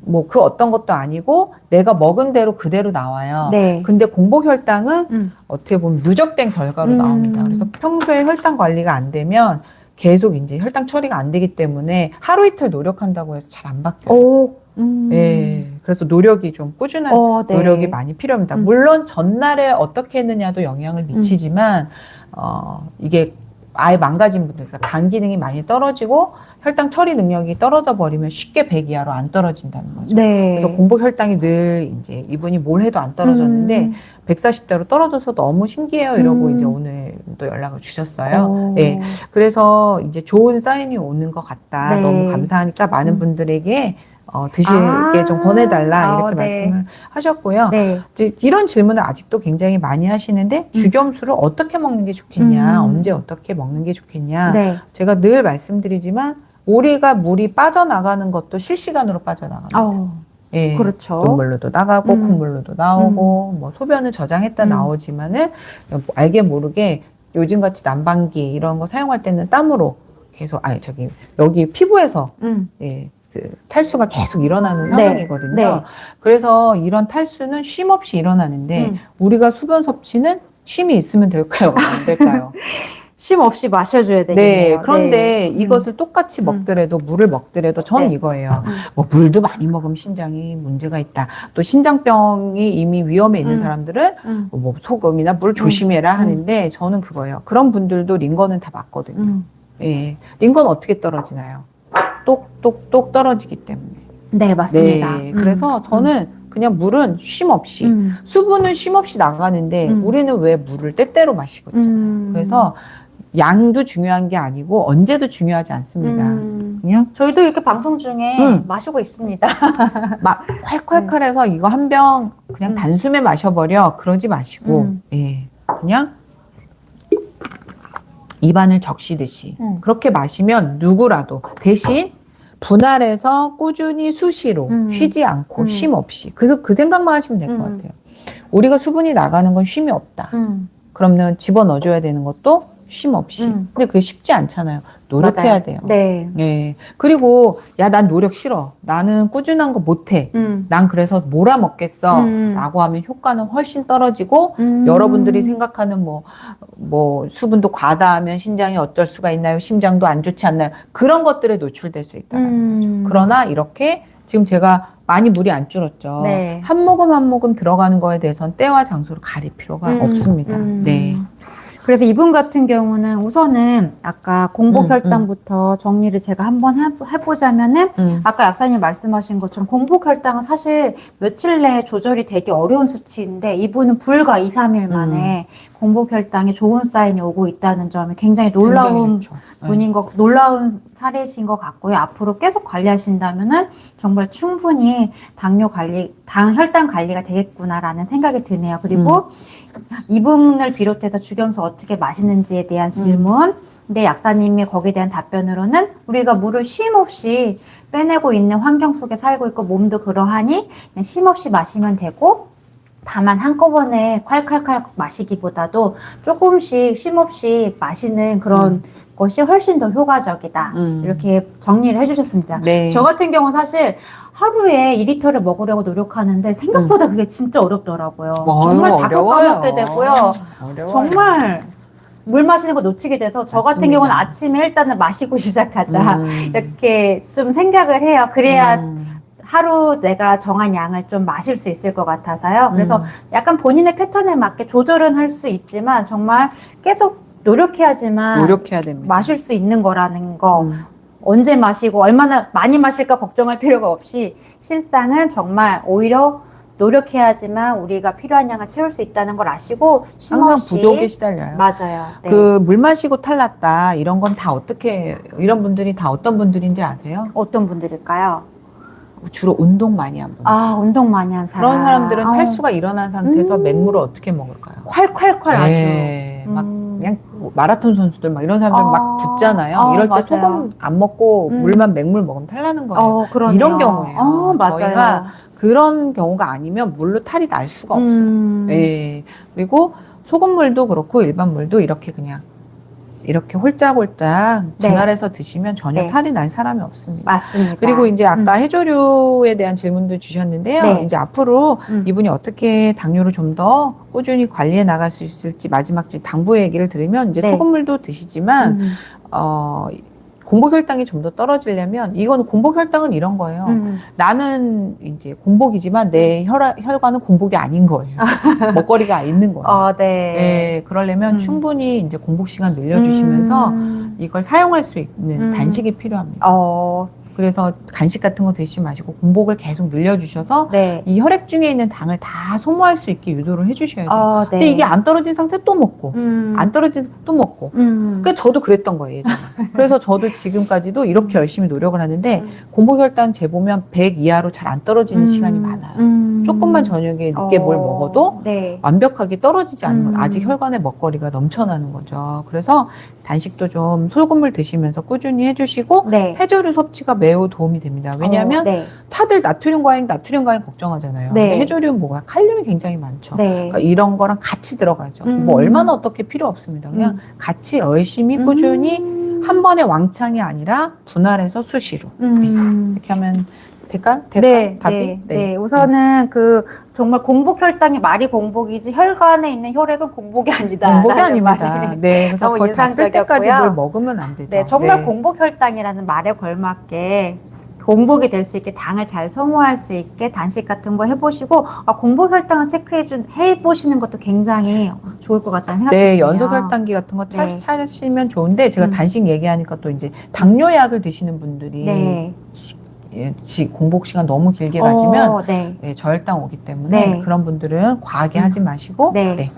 [SPEAKER 2] 뭐 그 어떤 것도 아니고 내가 먹은 대로 그대로 나와요.
[SPEAKER 1] 네.
[SPEAKER 2] 근데 공복혈당은 어떻게 보면 누적된 결과로 나옵니다. 그래서 평소에 혈당 관리가 안 되면 계속 이제 혈당 처리가 안 되기 때문에 하루 이틀 노력한다고 해서 잘 안 바뀌어요.
[SPEAKER 1] 오.
[SPEAKER 2] 예, 그래서 노력이 좀 꾸준한
[SPEAKER 1] 네.
[SPEAKER 2] 노력이 많이 필요합니다. 물론 전날에 어떻게 했느냐도 영향을 미치지만 이게 아예 망가진 분들, 그러니까 간 기능이 많이 떨어지고 혈당 처리 능력이 떨어져 버리면 쉽게 100 이하로 안 떨어진다는 거죠.
[SPEAKER 1] 네.
[SPEAKER 2] 그래서 공복 혈당이 늘 이제 이분이 뭘 해도 안 떨어졌는데 140대로 떨어져서 너무 신기해요. 이러고 이제 오늘 또 연락을 주셨어요. 예. 그래서 이제 좋은 사인이 오는 것 같다.
[SPEAKER 1] 네.
[SPEAKER 2] 너무 감사하니까 많은 분들에게 드시게 좀 권해달라 이렇게
[SPEAKER 1] 네.
[SPEAKER 2] 말씀을 하셨고요.
[SPEAKER 1] 네.
[SPEAKER 2] 이제 이런 질문을 아직도 굉장히 많이 하시는데 주겸수를 어떻게 먹는 게 좋겠냐, 언제 어떻게 먹는 게 좋겠냐.
[SPEAKER 1] 네.
[SPEAKER 2] 제가 늘 말씀드리지만 우리가 물이 빠져나가는 것도 실시간으로 빠져나갑니다. 예,
[SPEAKER 1] 그렇죠.
[SPEAKER 2] 눈물로도 나가고 콩물로도 나오고 뭐 소변을 저장했다 나오지만은 뭐 알게 모르게 요즘같이 난방기 이런 거 사용할 때는 땀으로 계속 여기 피부에서 예. 그 탈수가 계속 일어나는 상황이거든요.
[SPEAKER 1] 네.
[SPEAKER 2] 그래서 이런 탈수는 쉼 없이 일어나는데 우리가 수분 섭취는 쉼이 있으면 될까요? 안 될까요?
[SPEAKER 1] 쉼 없이 마셔줘야 되겠네요.
[SPEAKER 2] 네. 그런데
[SPEAKER 1] 네.
[SPEAKER 2] 이것을 똑같이 먹더라도 물을 먹더라도 전
[SPEAKER 1] 네.
[SPEAKER 2] 이거예요. 뭐 물도 많이 먹으면 신장이 문제가 있다. 또 신장병이 이미 위험에 있는 사람들은 뭐 소금이나 물 조심해라 하는데 저는 그거예요. 그런 분들도 링거는 다 맞거든요. 예. 링거는 어떻게 떨어지나요? 똑똑똑 떨어지기 때문에.
[SPEAKER 1] 네, 맞습니다.
[SPEAKER 2] 네, 그래서 저는 그냥 물은 쉼 없이 수분은 쉼 없이 나가는데 우리는 왜 물을 때때로 마시고 있잖아요. 그래서 양도 중요한 게 아니고 언제도 중요하지 않습니다. 그냥
[SPEAKER 1] 저희도 이렇게 방송 중에 마시고 있습니다.
[SPEAKER 2] 막 콸콸콸해서 이거 한 병 그냥 단숨에 마셔버려 그러지 마시고 예, 그냥 입안을 적시듯이 그렇게 마시면 누구라도 대신 분할해서 꾸준히 수시로 쉬지 않고 쉼 없이 그래서 그 생각만 하시면 될 것 같아요. 우리가 수분이 나가는 건 쉼이 없다. 그러면 집어넣어줘야 되는 것도 쉼 없이. 근데 그게 쉽지 않잖아요. 노력해야
[SPEAKER 1] 맞아요.
[SPEAKER 2] 돼요.
[SPEAKER 1] 네.
[SPEAKER 2] 예. 그리고 난 노력 싫어. 나는 꾸준한 거 못해. 난 그래서 몰아 먹겠어. 라고 하면 효과는 훨씬 떨어지고 여러분들이 생각하는 뭐 수분도 과다하면 신장이 어쩔 수가 있나요? 심장도 안 좋지 않나요? 그런 것들에 노출될 수 있다는 거죠. 그러나 이렇게 지금 제가 많이 물이 안 줄었죠.
[SPEAKER 1] 네.
[SPEAKER 2] 한 모금 한 모금 들어가는 거에 대해서는 때와 장소를 가릴 필요가 없습니다. 네.
[SPEAKER 1] 그래서 이분 같은 경우는 우선은 아까 공복혈당부터 정리를 제가 한번 해보자면은 아까 약사님 말씀하신 것처럼 공복혈당은 사실 며칠 내에 조절이 되기 어려운 수치인데 이분은 불과 2, 3일 만에 공복혈당에 좋은 사인이 오고 있다는 점이 굉장히 놀라운 놀라운 사례신 것 같고요. 앞으로 계속 관리하신다면은 정말 충분히 혈당 관리가 되겠구나라는 생각이 드네요. 그리고 이분을 비롯해서 주겸수 어떻게 마시는지에 대한 질문, 근데 약사님이 거기에 대한 답변으로는 우리가 물을 쉼 없이 빼내고 있는 환경 속에 살고 있고 몸도 그러하니 그냥 쉼 없이 마시면 되고 다만 한꺼번에 콸콸콸 마시기보다도 조금씩 쉼 없이 마시는 그런 것이 훨씬 더 효과적이다. 이렇게 정리를 해주셨습니다.
[SPEAKER 2] 네.
[SPEAKER 1] 저 같은 경우는 사실 하루에 2리터를 먹으려고 노력하는데 생각보다 그게 진짜 어렵더라고요. 정말 자꾸
[SPEAKER 2] 어려워요.
[SPEAKER 1] 까먹게 되고요.
[SPEAKER 2] 어려워요.
[SPEAKER 1] 정말 물 마시는 거 놓치게 돼서 저 같은
[SPEAKER 2] 맞습니다.
[SPEAKER 1] 경우는 아침에 일단은 마시고 시작하자 이렇게 좀 생각을 해요. 그래야 하루 내가 정한 양을 좀 마실 수 있을 것 같아서요. 그래서 약간 본인의 패턴에 맞게 조절은 할 수 있지만 정말 계속 노력해야지만
[SPEAKER 2] 노력해야 됩니다.
[SPEAKER 1] 마실 수 있는 거라는 거 언제 마시고 얼마나 많이 마실까 걱정할 필요가 없이 실상은 정말 오히려 노력해야지만 우리가 필요한 양을 채울 수 있다는 걸 아시고
[SPEAKER 2] 항상
[SPEAKER 1] 쉼없이
[SPEAKER 2] 부족에 시달려요.
[SPEAKER 1] 맞아요. 네.
[SPEAKER 2] 그 물 마시고 탈났다 이런 건 다 어떻게 이런 분들이 다 어떤 분들인지 아세요?
[SPEAKER 1] 어떤 분들일까요?
[SPEAKER 2] 주로 운동 많이 한 분들.
[SPEAKER 1] 아, 운동 많이 한 사람.
[SPEAKER 2] 그런 사람들은 탈수가 일어난 상태에서 맹물을 어떻게 먹을까요?
[SPEAKER 1] 콸콸콸
[SPEAKER 2] 네,
[SPEAKER 1] 아주.
[SPEAKER 2] 막 그냥 뭐 마라톤 선수들 막 이런 사람들 막 붓잖아요. 이럴 때
[SPEAKER 1] 맞아요.
[SPEAKER 2] 소금 안 먹고 물만 맹물 먹으면 탈나는 거예요.
[SPEAKER 1] 그러네요.
[SPEAKER 2] 이런 경우예요.
[SPEAKER 1] 맞아요.
[SPEAKER 2] 저희가 그런 경우가 아니면 물로 탈이 날 수가 없어요. 네. 그리고 소금물도 그렇고 일반 물도 이렇게 그냥 이렇게 홀짝홀짝
[SPEAKER 1] 네.
[SPEAKER 2] 분할해서 드시면 전혀
[SPEAKER 1] 네.
[SPEAKER 2] 탈이 날 사람이 없습니다.
[SPEAKER 1] 맞습니다.
[SPEAKER 2] 그리고 이제 아까 해조류에 대한 질문도 주셨는데요.
[SPEAKER 1] 네.
[SPEAKER 2] 이제 앞으로
[SPEAKER 1] 음.
[SPEAKER 2] 이분이 어떻게 당뇨를 좀 더 꾸준히 관리해 나갈 수 있을지 마지막 당부 얘기를 들으면 이제
[SPEAKER 1] 네.
[SPEAKER 2] 소금물도 드시지만 공복혈당이 좀 더 떨어지려면 이건 공복혈당은 이런 거예요. 나는 이제 공복이지만 내 혈관은 공복이 아닌 거예요. 먹거리가 있는 거예요.
[SPEAKER 1] 네.
[SPEAKER 2] 네, 그러려면 충분히 이제 공복 시간 늘려주시면서 이걸 사용할 수 있는 단식이 필요합니다. 그래서 간식 같은 거 드시지 마시고 공복을 계속 늘려주셔서
[SPEAKER 1] 네.
[SPEAKER 2] 이 혈액 중에 있는 당을 다 소모할 수 있게 유도를 해주셔야 돼요.
[SPEAKER 1] 네.
[SPEAKER 2] 근데 이게 안 떨어진 상태 또 먹고 안 떨어진 또 먹고. 그러니까 저도 그랬던 거예요. 예전에. 그래서 저도 지금까지도 이렇게 열심히 노력을 하는데 공복혈당 재보면 100 이하로 잘 안 떨어지는 시간이 많아요. 조금만 저녁에 늦게 뭘 먹어도
[SPEAKER 1] 네.
[SPEAKER 2] 완벽하게 떨어지지 않는 건 아직 혈관에 먹거리가 넘쳐나는 거죠. 그래서 단식도 좀 소금물 드시면서 꾸준히 해주시고
[SPEAKER 1] 네.
[SPEAKER 2] 해조류 섭취가 매우 도움이 됩니다. 왜냐하면
[SPEAKER 1] 네.
[SPEAKER 2] 다들 나트륨 과잉 걱정하잖아요.
[SPEAKER 1] 네.
[SPEAKER 2] 근데 해조류는 뭐가 칼륨이 굉장히 많죠.
[SPEAKER 1] 네.
[SPEAKER 2] 그러니까 이런 거랑 같이 들어가죠. 뭐 얼마나 어떻게 필요 없습니다. 그냥 같이 열심히 꾸준히 한 번에 왕창이 아니라 분할해서 수시로 이렇게 하면 될까?
[SPEAKER 1] 네,
[SPEAKER 2] 답이?
[SPEAKER 1] 네. 우선은 그 정말 공복 혈당이 말이 공복이지 혈관에 있는 혈액은 공복이 아니다.
[SPEAKER 2] 공복이 아닙니다. 네, 그래서
[SPEAKER 1] 너무
[SPEAKER 2] 그걸 다 쓸 때까지
[SPEAKER 1] 인상적이었고요.
[SPEAKER 2] 뭘 먹으면 안 되죠.
[SPEAKER 1] 네, 정말
[SPEAKER 2] 네.
[SPEAKER 1] 공복 혈당이라는 말에 걸맞게 공복이 될 수 있게 당을 잘 소모할 수 있게 단식 같은 거 해보시고 공복 혈당을 해보시는 것도 굉장히 좋을 것 같다는 생각이
[SPEAKER 2] 네,
[SPEAKER 1] 드네요.
[SPEAKER 2] 연속 혈당기 같은 거
[SPEAKER 1] 네.
[SPEAKER 2] 찾으시면 좋은데 제가 단식 얘기하니까 또 이제 당뇨약을 드시는 분들이
[SPEAKER 1] 네.
[SPEAKER 2] 공복 시간 너무 길게 가지면
[SPEAKER 1] 네.
[SPEAKER 2] 네, 저혈당 오기 때문에
[SPEAKER 1] 네.
[SPEAKER 2] 그런 분들은 과하게 하지 마시고
[SPEAKER 1] 네.
[SPEAKER 2] 그렇게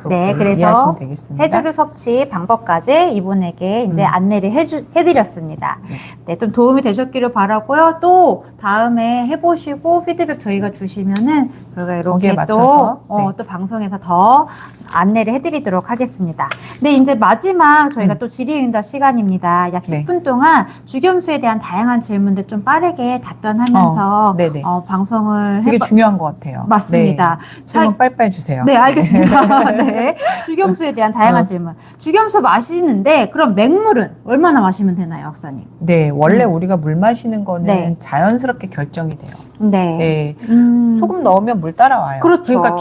[SPEAKER 1] 네, 그래서
[SPEAKER 2] 이해하시면 되겠습니다.
[SPEAKER 1] 해조류 섭취 방법까지 이분에게 이제 안내를 해드렸습니다. 네, 좀 도움이 되셨기를 바라고요. 또 다음에 해보시고 피드백 저희가 주시면은 저희가
[SPEAKER 2] 거기에
[SPEAKER 1] 이렇게
[SPEAKER 2] 맞춰서,
[SPEAKER 1] 또 방송에서 더 안내를 해드리도록 하겠습니다. 네, 이제 마지막 저희가 또 질의응답 시간입니다. 약
[SPEAKER 2] 네.
[SPEAKER 1] 10분 동안 주겸수에 대한 다양한 질문들 좀 빠르게 답변하면서
[SPEAKER 2] 네네.
[SPEAKER 1] 방송을
[SPEAKER 2] 되게 중요한 것 같아요.
[SPEAKER 1] 맞습니다.
[SPEAKER 2] 네. 질문 빨리빨리 주세요.
[SPEAKER 1] 네, 알겠습니다. 네. 주겸수에 대한 다양한 질문. 주겸수 마시는데 그럼 맹물은 얼마나 마시면 되나요, 박사님?
[SPEAKER 2] 네, 원래 우리가 물 마시는 거는
[SPEAKER 1] 네.
[SPEAKER 2] 자연스럽게 결정이 돼요.
[SPEAKER 1] 네.
[SPEAKER 2] 네. 소금 넣으면 물 따라와요.
[SPEAKER 1] 그렇죠.
[SPEAKER 2] 그러니까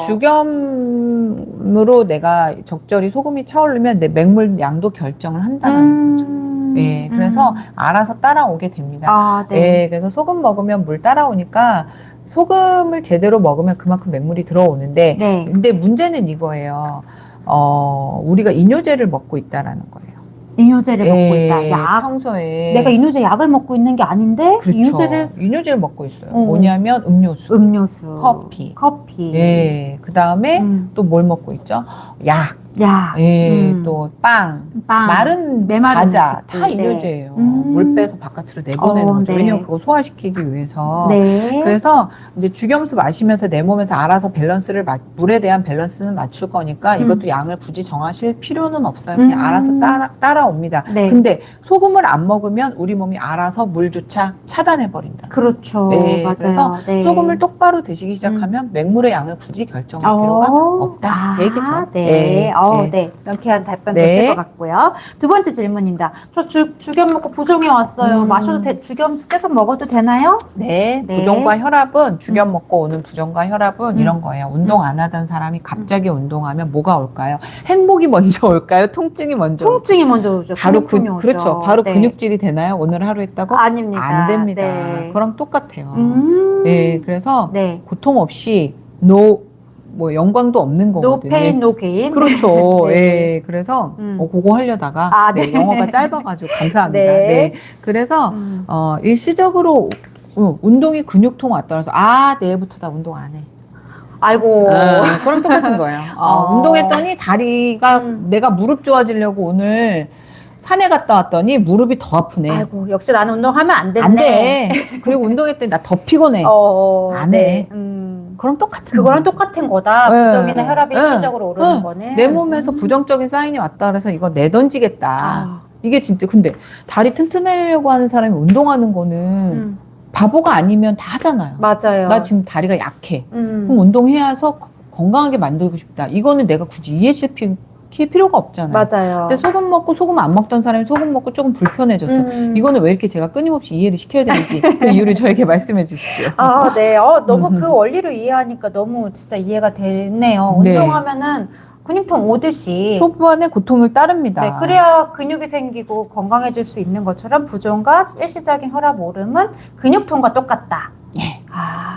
[SPEAKER 2] 주겸으로 내가 적절히 소금이 차오르면 내 맹물 양도 결정을 한다는 거죠. 네, 그래서 알아서 따라오게 됩니다.
[SPEAKER 1] 네.
[SPEAKER 2] 네, 그래서 소금 먹으면 물 따라오니까 소금을 제대로 먹으면 그만큼 맹물이 들어오는데,
[SPEAKER 1] 네.
[SPEAKER 2] 근데 문제는 이거예요. 우리가 이뇨제를 먹고 있다라는 거예요.
[SPEAKER 1] 이뇨제를 먹고 있다. 약.
[SPEAKER 2] 평소에
[SPEAKER 1] 내가 이뇨제 약을 먹고 있는 게 아닌데
[SPEAKER 2] 그렇죠. 이뇨제를 먹고 있어요. 뭐냐면 음료수, 커피. 예, 그 다음에 또 뭘 먹고 있죠? 약. 예, 또 빵, 마른
[SPEAKER 1] 메마른
[SPEAKER 2] 과자
[SPEAKER 1] 음식들.
[SPEAKER 2] 다
[SPEAKER 1] 네.
[SPEAKER 2] 이뇨제예요. 물 빼서 바깥으로 내보내는 거죠.
[SPEAKER 1] 네.
[SPEAKER 2] 왜냐면 그거 소화시키기 위해서.
[SPEAKER 1] 네.
[SPEAKER 2] 그래서 이제 주겸수 마시면서 내 몸에서 알아서 밸런스를 물에 대한 밸런스는 맞출 거니까 이것도 양을 굳이 정하실 필요는 없어요. 그냥 알아서 따라옵니다.
[SPEAKER 1] 네.
[SPEAKER 2] 근데 소금을 안 먹으면 우리 몸이 알아서 물조차 차단해 버린다.
[SPEAKER 1] 그렇죠.
[SPEAKER 2] 네,
[SPEAKER 1] 맞아요.
[SPEAKER 2] 그래서
[SPEAKER 1] 네.
[SPEAKER 2] 소금을 똑바로 드시기 시작하면 맹물의 양을 굳이 결정할 필요가 없다. 얘기죠.
[SPEAKER 1] 네. 네. 명쾌한 답변
[SPEAKER 2] 네.
[SPEAKER 1] 됐을 것 같고요. 두 번째 질문입니다. 저 주겸 먹고 부종해 왔어요. 마셔도 주겸 계속 먹어도 되나요?
[SPEAKER 2] 네,
[SPEAKER 1] 네.
[SPEAKER 2] 부종과 혈압은 주겸 먹고 오는 부종과 혈압은 이런 거예요. 운동 안 하던 사람이 갑자기 운동하면 뭐가 올까요? 행복이 먼저 올까요? 통증이 먼저 올까요?
[SPEAKER 1] 통증이 먼저 오죠.
[SPEAKER 2] 바로
[SPEAKER 1] 근육통이 오죠.
[SPEAKER 2] 그렇죠. 바로
[SPEAKER 1] 네.
[SPEAKER 2] 근육질이 되나요? 오늘 하루 했다고?
[SPEAKER 1] 아닙니다.
[SPEAKER 2] 안 됩니다.
[SPEAKER 1] 네.
[SPEAKER 2] 그랑 똑같아요.
[SPEAKER 1] 네.
[SPEAKER 2] 그래서
[SPEAKER 1] 네.
[SPEAKER 2] 고통 없이 영광도 없는
[SPEAKER 1] No
[SPEAKER 2] 거거든요.
[SPEAKER 1] pain, no gain.
[SPEAKER 2] 그렇죠.
[SPEAKER 1] 네.
[SPEAKER 2] 예, 그래서 그거 하려다가
[SPEAKER 1] 네.
[SPEAKER 2] 영어가 짧아가지고 감사합니다.
[SPEAKER 1] 네.
[SPEAKER 2] 네. 그래서 일시적으로 운동이 근육통 왔더라서 내일부터 나 운동 안 해.
[SPEAKER 1] 아이고.
[SPEAKER 2] 그럼 똑같은 거예요. 운동했더니 다리가 내가 무릎 좋아지려고 오늘 산에 갔다 왔더니 무릎이 더 아프네.
[SPEAKER 1] 아이고, 역시 나는 운동하면 안 됐네.
[SPEAKER 2] 안 돼. 그리고 운동했더니 나 더 피곤해. 안 해.
[SPEAKER 1] 그럼
[SPEAKER 2] 똑같은
[SPEAKER 1] 그거랑
[SPEAKER 2] 거예요.
[SPEAKER 1] 똑같은 거다.
[SPEAKER 2] 네.
[SPEAKER 1] 부정이나 혈압이
[SPEAKER 2] 네.
[SPEAKER 1] 일시적으로 오르는 거는.
[SPEAKER 2] 내 몸에서 부정적인 사인이 왔다 그래서 이거 내던지겠다. 이게 진짜 근데 다리 튼튼하려고 하는 사람이 운동하는 거는 바보가 아니면 다 하잖아요.
[SPEAKER 1] 맞아요.
[SPEAKER 2] 나 지금 다리가 약해. 그럼 운동해서 건강하게 만들고 싶다. 이거는 내가 굳이 이해시킬 필요가 없잖아요.
[SPEAKER 1] 맞아요.
[SPEAKER 2] 근데 소금 먹고 소금 안 먹던 사람이 소금 먹고 조금 불편해졌어. 이거는 왜 이렇게 제가 끊임없이 이해를 시켜야 되는지 그 이유를 저에게 말씀해 주십시오.
[SPEAKER 1] 네. 너무 그 원리를 이해하니까 너무 진짜 이해가 됐네요.
[SPEAKER 2] 네.
[SPEAKER 1] 운동하면은 근육통 오듯이.
[SPEAKER 2] 초반에 고통을 따릅니다.
[SPEAKER 1] 네, 그래야 근육이 생기고 건강해질 수 있는 것처럼 부종과 일시적인 혈압 오름은 근육통과 똑같다.
[SPEAKER 2] 예.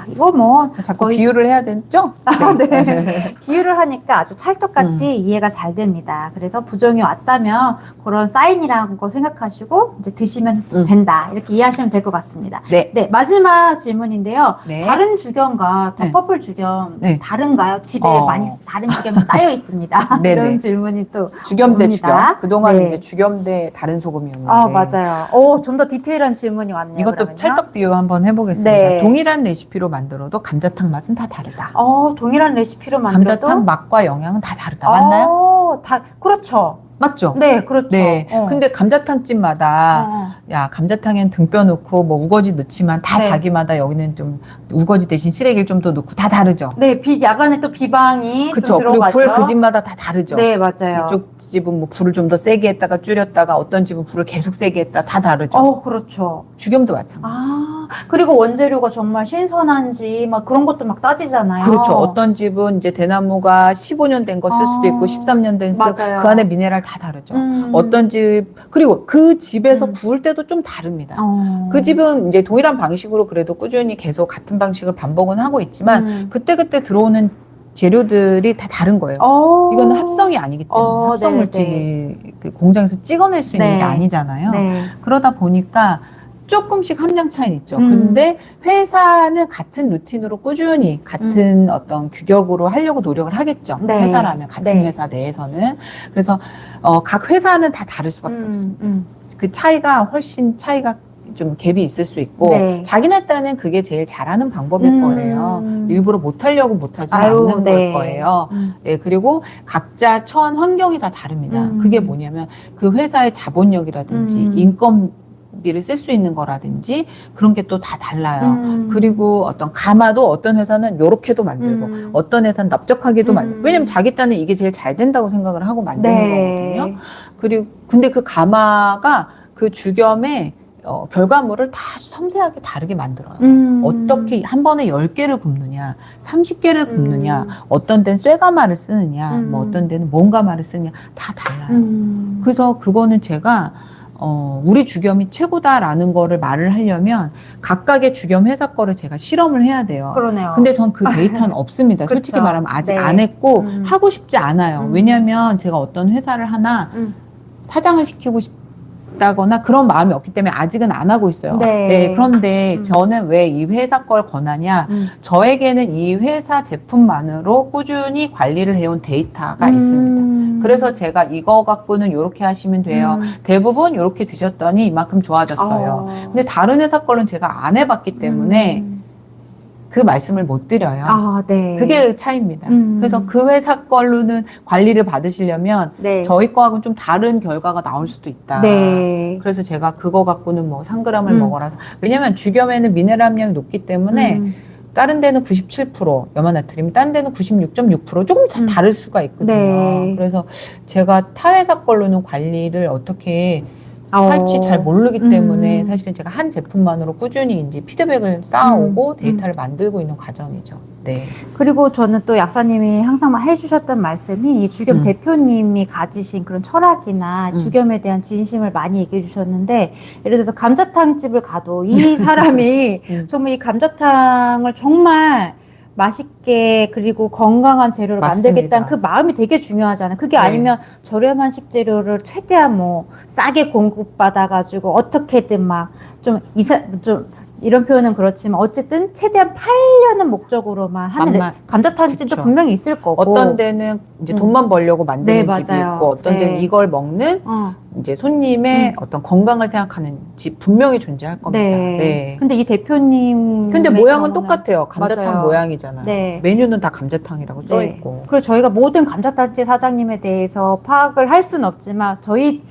[SPEAKER 1] 이거 뭐
[SPEAKER 2] 자꾸
[SPEAKER 1] 거의-
[SPEAKER 2] 비유를 해야 되죠?
[SPEAKER 1] 네. 비유를 하니까 아주 찰떡같이 이해가 잘 됩니다. 그래서 부종이 왔다면 그런 사인이라는 거 생각하시고 이제 드시면 된다. 이렇게 이해하시면 될 것 같습니다.
[SPEAKER 2] 네.
[SPEAKER 1] 네, 마지막 질문인데요.
[SPEAKER 2] 네.
[SPEAKER 1] 다른 주견과
[SPEAKER 2] 네.
[SPEAKER 1] 더퍼플 주견
[SPEAKER 2] 네.
[SPEAKER 1] 다른가요? 집에 많이 다른 주견이 쌓여 있습니다.
[SPEAKER 2] 네네.
[SPEAKER 1] 이런 질문이 또
[SPEAKER 2] 주겸대
[SPEAKER 1] 옵니다.
[SPEAKER 2] 주겸. 그동안
[SPEAKER 1] 네.
[SPEAKER 2] 이제 주겸대 다른 소금이었는데.
[SPEAKER 1] 맞아요. 좀 더 디테일한 질문이 왔네요.
[SPEAKER 2] 이것도
[SPEAKER 1] 그러면요.
[SPEAKER 2] 찰떡 비유 한번 해보겠습니다.
[SPEAKER 1] 네.
[SPEAKER 2] 동일한 레시피로 만들어도 감자탕 맛은 다 다르다.
[SPEAKER 1] 동일한 레시피로 만들어도
[SPEAKER 2] 감자탕 맛과 영양은 다 다르다. 맞나요?
[SPEAKER 1] 그렇죠.
[SPEAKER 2] 맞죠?
[SPEAKER 1] 네, 그렇죠.
[SPEAKER 2] 네. 근데 감자탕집마다 야 감자탕엔 등뼈 넣고 뭐 우거지 넣지만 다
[SPEAKER 1] 네.
[SPEAKER 2] 자기마다 여기는 좀 우거지 대신 시래기를 좀 더 넣고 다 다르죠.
[SPEAKER 1] 네, 야간에 또 비방이
[SPEAKER 2] 그렇죠.
[SPEAKER 1] 좀
[SPEAKER 2] 그리고
[SPEAKER 1] 들어가죠.
[SPEAKER 2] 불 그 집마다 다 다르죠.
[SPEAKER 1] 네, 맞아요.
[SPEAKER 2] 이쪽 집은 뭐 불을 좀 더 세게 했다가 줄였다가 어떤 집은 불을 계속 세게 했다 다 다르죠.
[SPEAKER 1] 그렇죠.
[SPEAKER 2] 주겸도 마찬가지.
[SPEAKER 1] 그리고 원재료가 정말 신선한지 막 그런 것도 막 따지잖아요.
[SPEAKER 2] 그렇죠. 어떤 집은 이제 대나무가 15년 된 거 쓸 수도 있고 13년 된 거,
[SPEAKER 1] 맞아요.
[SPEAKER 2] 그 안에 미네랄 다 다르죠. 어떤 집 그리고 그 집에서 구울 때도 좀 다릅니다. 그 집은 이제 동일한 방식으로 그래도 꾸준히 계속 같은 방식을 반복은 하고 있지만 그때그때 들어오는 재료들이 다 다른 거예요. 이거는 합성이 아니기 때문에 합성
[SPEAKER 1] 네네.
[SPEAKER 2] 물질이 그 공장에서 찍어낼 수 있는
[SPEAKER 1] 네.
[SPEAKER 2] 게 아니잖아요.
[SPEAKER 1] 네.
[SPEAKER 2] 그러다 보니까 조금씩 함량 차이는 있죠. 근데 회사는 같은 루틴으로 꾸준히 같은 어떤 규격으로 하려고 노력을 하겠죠.
[SPEAKER 1] 네.
[SPEAKER 2] 회사라면 같은
[SPEAKER 1] 네.
[SPEAKER 2] 회사 내에서는. 그래서 각 회사는 다 다를 수밖에 없어요. 그 차이가 훨씬 차이가 좀 갭이 있을 수 있고
[SPEAKER 1] 네.
[SPEAKER 2] 자기네 딴엔 그게 제일 잘하는 방법일 거예요. 일부러 못하려고 못하지 않는
[SPEAKER 1] 네.
[SPEAKER 2] 걸 거예요. 예, 그리고 각자 처한 환경이 다 다릅니다. 그게 뭐냐면 그 회사의 자본력이라든지 인건비를 쓸 수 있는 거라든지 그런 게 또 다 달라요. 그리고 어떤 가마도 어떤 회사는 요렇게도 만들고 어떤 회사는 넓적하게도 만들고 왜냐면 자기 딴은 이게 제일 잘 된다고 생각을 하고 만드는
[SPEAKER 1] 네.
[SPEAKER 2] 거거든요. 그리고 근데 그 가마가 그 주겸의 결과물을 다 섬세하게 다르게 만들어요. 어떻게 한 번에 10개를 굽느냐, 30개를 굽느냐, 어떤 데는 쇠가마를 쓰느냐, 뭐 어떤 데는 몬가마를 쓰느냐, 다 달라요. 그래서 그거는 제가 우리 주겸이 최고다라는 거를 말을 하려면 각각의 주겸 회사 거를 제가 실험을 해야 돼요.
[SPEAKER 1] 그러네요.
[SPEAKER 2] 근데 전 그 데이터는 없습니다. 솔직히
[SPEAKER 1] 그쵸.
[SPEAKER 2] 말하면 아직
[SPEAKER 1] 네.
[SPEAKER 2] 안 했고 하고 싶지 않아요. 왜냐하면 제가 어떤 회사를 하나 사장을 시키고 싶다거나 그런 마음이 없기 때문에 아직은 안 하고 있어요.
[SPEAKER 1] 네.
[SPEAKER 2] 그런데 저는 왜 이 회사 걸 권하냐? 저에게는 이 회사 제품만으로 꾸준히 관리를 해온 데이터가 있습니다. 그래서 제가 이거 갖고는 이렇게 하시면 돼요. 대부분 이렇게 드셨더니 이만큼 좋아졌어요. 근데 다른 회사 거는 제가 안 해봤기 때문에 그 말씀을 못 드려요.
[SPEAKER 1] 네.
[SPEAKER 2] 그게 차이입니다. 그래서 그 회사 걸로는 관리를 받으시려면
[SPEAKER 1] 네.
[SPEAKER 2] 저희 거하고는 좀 다른 결과가 나올 수도 있다.
[SPEAKER 1] 네.
[SPEAKER 2] 그래서 제가 그거 갖고는 뭐 3g을 먹어라. 왜냐면 주겸에는 미네랄 함량이 높기 때문에 다른 데는 97% 염화나트륨, 다른 데는 96.6% 조금 다 다를 수가 있거든요.
[SPEAKER 1] 네.
[SPEAKER 2] 그래서 제가 타 회사 걸로는 관리를 어떻게 할지 잘 모르기 때문에 사실은 제가 한 제품만으로 꾸준히 이제 피드백을 쌓아오고 데이터를 만들고 있는 과정이죠. 네.
[SPEAKER 1] 그리고 저는 또 약사님이 항상 해주셨던 말씀이 이 주겸 대표님이 가지신 그런 철학이나 주겸에 대한 진심을 많이 얘기해 주셨는데 예를 들어서 감자탕 집을 가도 이 사람이 정말 이 감자탕을 정말 맛있게 그리고 건강한 재료를
[SPEAKER 2] 맞습니다.
[SPEAKER 1] 만들겠다는 그 마음이 되게 중요하잖아요. 그게
[SPEAKER 2] 네.
[SPEAKER 1] 아니면 저렴한 식재료를 최대한 뭐 싸게 공급받아가지고 어떻게든 막 좀 이런 표현은 그렇지만 어쨌든 최대한 팔려는 목적으로만 하는 감자탕집도
[SPEAKER 2] 그쵸.
[SPEAKER 1] 분명히 있을 거고
[SPEAKER 2] 어떤 데는 이제 돈만 벌려고 만드는
[SPEAKER 1] 네,
[SPEAKER 2] 집이
[SPEAKER 1] 맞아요.
[SPEAKER 2] 있고 어떤 데는
[SPEAKER 1] 네.
[SPEAKER 2] 이걸 먹는 이제 손님의 어떤 건강을 생각하는 집 분명히 존재할 겁니다.
[SPEAKER 1] 네.
[SPEAKER 2] 네.
[SPEAKER 1] 근데 이 대표님
[SPEAKER 2] 근데 모양은 똑같아요. 감자탕
[SPEAKER 1] 맞아요.
[SPEAKER 2] 모양이잖아요.
[SPEAKER 1] 네.
[SPEAKER 2] 메뉴는 다 감자탕이라고 써 있고.
[SPEAKER 1] 그리고 저희가 모든 감자탕집 사장님에 대해서 파악을 할 수는 없지만 저희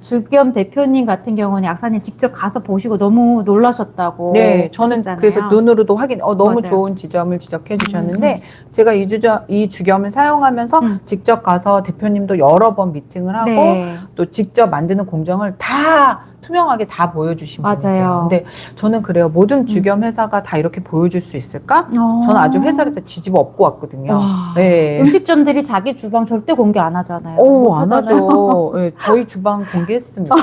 [SPEAKER 1] 주겸 대표님 같은 경우는 약사님 직접 가서 보시고 너무 놀라셨다고.
[SPEAKER 2] 네, 저는
[SPEAKER 1] 하셨잖아요.
[SPEAKER 2] 그래서 눈으로도 확인, 너무
[SPEAKER 1] 맞아요.
[SPEAKER 2] 좋은 지점을 지적해 주셨는데, 제가 이 주겸을 사용하면서 직접 가서 대표님도 여러 번 미팅을 하고,
[SPEAKER 1] 네.
[SPEAKER 2] 또 직접 만드는 공정을 다 투명하게 다 보여주신
[SPEAKER 1] 맞아요.
[SPEAKER 2] 분이세요. 근데 저는 그래요. 모든 주겸 회사가 다 이렇게 보여줄 수 있을까? 저는 아주 회사를 다 뒤집어 엎고 왔거든요.
[SPEAKER 1] 와,
[SPEAKER 2] 네.
[SPEAKER 1] 음식점들이 자기 주방 절대 공개 안 하잖아요.
[SPEAKER 2] 오, 안
[SPEAKER 1] 못하잖아요.
[SPEAKER 2] 하죠. 네, 저희 주방 공개했습니다.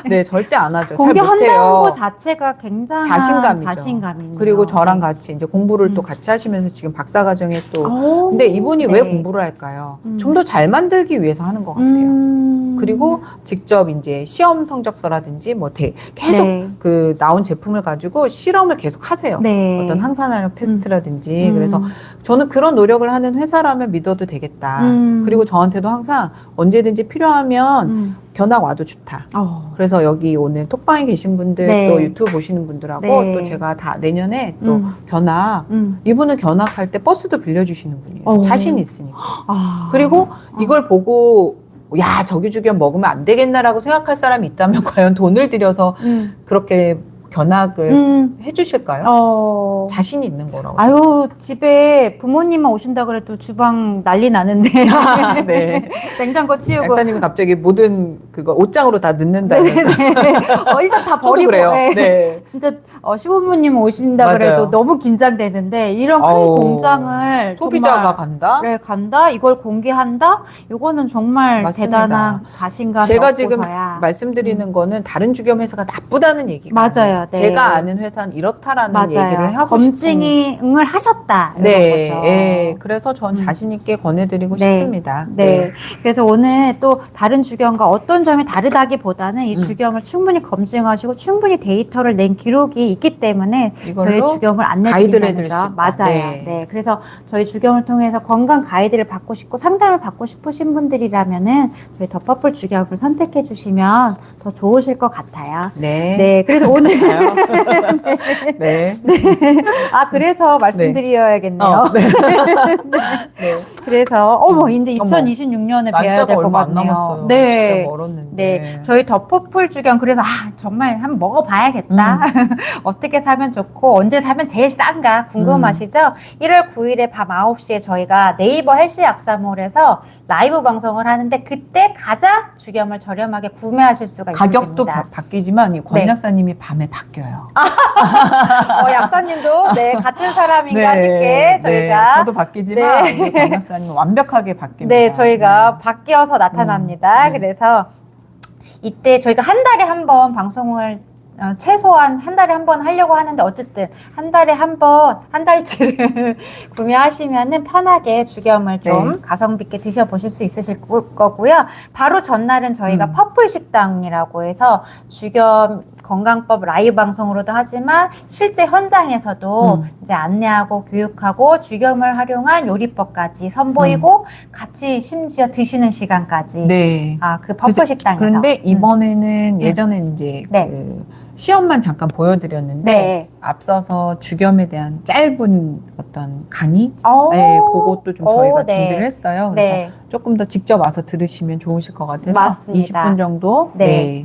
[SPEAKER 2] 네, 절대 안 하죠. 잘
[SPEAKER 1] 공개한다는
[SPEAKER 2] 못해요.
[SPEAKER 1] 거 자체가 굉장한
[SPEAKER 2] 자신감이죠.
[SPEAKER 1] 자신감이네요.
[SPEAKER 2] 그리고 저랑 같이 이제 공부를 또 같이 하시면서 지금 박사과정에 또.
[SPEAKER 1] 오,
[SPEAKER 2] 근데 이분이
[SPEAKER 1] 네.
[SPEAKER 2] 왜 공부를 할까요? 좀 더 잘 만들기 위해서 하는 것 같아요. 그리고 직접 이제 시험 성적서라든지 뭐 계속
[SPEAKER 1] 네.
[SPEAKER 2] 그 나온 제품을 가지고 실험을 계속 하세요.
[SPEAKER 1] 네.
[SPEAKER 2] 어떤 항산화력 테스트라든지. 그래서 저는 그런 노력을 하는 회사라면 믿어도 되겠다. 그리고 저한테도 항상 언제든지 필요하면 견학 와도 좋다. 그래서 여기 오늘 톡방에 계신 분들
[SPEAKER 1] 네.
[SPEAKER 2] 또 유튜브 보시는 분들하고
[SPEAKER 1] 네.
[SPEAKER 2] 또 제가 다 내년에 또 견학 이분은 견학할 때 버스도 빌려주시는 분이에요. 자신 있으니까. 그리고 이걸 보고 야 저기 주겸 먹으면 안 되겠나라고 생각할 사람이 있다면 과연 돈을 들여서 그렇게 견학을 해주실까요? 자신이 있는 거라고.
[SPEAKER 1] 아유, 집에 부모님만 오신다 그래도 주방 난리 나는데.
[SPEAKER 2] 네.
[SPEAKER 1] 냉장고 치우고.
[SPEAKER 2] 약사님이 갑자기 모든 그거 옷장으로 다 넣는다는.
[SPEAKER 1] 일단 다 버리고.
[SPEAKER 2] 그래요.
[SPEAKER 1] 네.
[SPEAKER 2] 네.
[SPEAKER 1] 진짜 시부모님 오신다
[SPEAKER 2] 맞아요.
[SPEAKER 1] 그래도 너무 긴장되는데 이런 큰 공장을
[SPEAKER 2] 소비자가
[SPEAKER 1] 정말
[SPEAKER 2] 간다?
[SPEAKER 1] 그래 간다 이걸 공개한다 이거는 정말
[SPEAKER 2] 맞습니다.
[SPEAKER 1] 대단한 자신감이
[SPEAKER 2] 제가 지금
[SPEAKER 1] 없고서야.
[SPEAKER 2] 말씀드리는 거는 다른 주겸 회사가 나쁘다는 얘기가
[SPEAKER 1] 맞아요.
[SPEAKER 2] 아니에요.
[SPEAKER 1] 네.
[SPEAKER 2] 제가 아는 회사는 이렇다라는
[SPEAKER 1] 맞아요.
[SPEAKER 2] 얘기를 하고 싶은
[SPEAKER 1] 검증을 하셨다 이런
[SPEAKER 2] 네,
[SPEAKER 1] 거죠.
[SPEAKER 2] 네. 그래서 전 자신 있게 권해드리고
[SPEAKER 1] 네.
[SPEAKER 2] 싶습니다.
[SPEAKER 1] 네. 그래서 오늘 또 다른 주겸과 어떤 점이 다르다기보다는 이 주겸을 충분히 검증하시고 충분히 데이터를 낸 기록이 있기 때문에 저희 주겸을
[SPEAKER 2] 가이드를
[SPEAKER 1] 안내드린다는
[SPEAKER 2] 해드릴 수
[SPEAKER 1] 점.
[SPEAKER 2] 있다.
[SPEAKER 1] 맞아요.
[SPEAKER 2] 네.
[SPEAKER 1] 네. 그래서 저희 주겸을 통해서 건강 가이드를 받고 싶고 상담을 받고 싶으신 분들이라면은 저희 더 퍼플 주겸을 선택해 주시면 더 좋으실 것 같아요.
[SPEAKER 2] 네.
[SPEAKER 1] 네. 그래서 오늘
[SPEAKER 2] 네.
[SPEAKER 1] 그래서 말씀드려야겠네요.
[SPEAKER 2] 네.
[SPEAKER 1] 그래서 근데 2026년에 뵈야 될 것 같네요.
[SPEAKER 2] 네. 진짜 멀었는데.
[SPEAKER 1] 네. 저희 더 퍼플 주겸 그래서 정말 한번 먹어봐야겠다. 어떻게 사면 좋고 언제 사면 제일 싼가 궁금하시죠? 1월 9일에 밤 9시에 저희가 네이버 헬스 약사몰에서 라이브 방송을 하는데 그때 가장 주겸을 저렴하게 구매하실 수가
[SPEAKER 2] 가격도
[SPEAKER 1] 있습니다.
[SPEAKER 2] 바뀌지만 이 권 약사님이 밤에 바뀌어요.
[SPEAKER 1] 약사님도 같은 사람인가 싶게 저희가
[SPEAKER 2] 저도 바뀌지만 우리 권 약사님은 완벽하게 바뀝니다.
[SPEAKER 1] 네, 저희가 바뀌어서 나타납니다. 그래서 이때 저희가 한 달에 한 번 방송을 최소한 한 달에 한 번 하려고 하는데 어쨌든 한 달에 한 번 한 달치를 구매하시면은 편하게 주겸을 좀 가성비 있게 드셔보실 수 있으실 거고요. 바로 전날은 저희가 퍼플 식당이라고 해서 주겸 건강법 라이브 방송으로도 하지만 실제 현장에서도 이제 안내하고 교육하고 주겸을 활용한 요리법까지 선보이고 같이 심지어 드시는 시간까지
[SPEAKER 2] 네.
[SPEAKER 1] 그 퍼플 식당에서
[SPEAKER 2] 그런데 이번에는 예전에 이제 그 시험만 잠깐 보여드렸는데 앞서서 주겸에 대한 짧은 어떤 강의 그것도 좀 저희가 준비를 했어요. 그래서 조금 더 직접 와서 들으시면 좋으실 것 같아서
[SPEAKER 1] 맞습니다.
[SPEAKER 2] 20분 정도.
[SPEAKER 1] 네.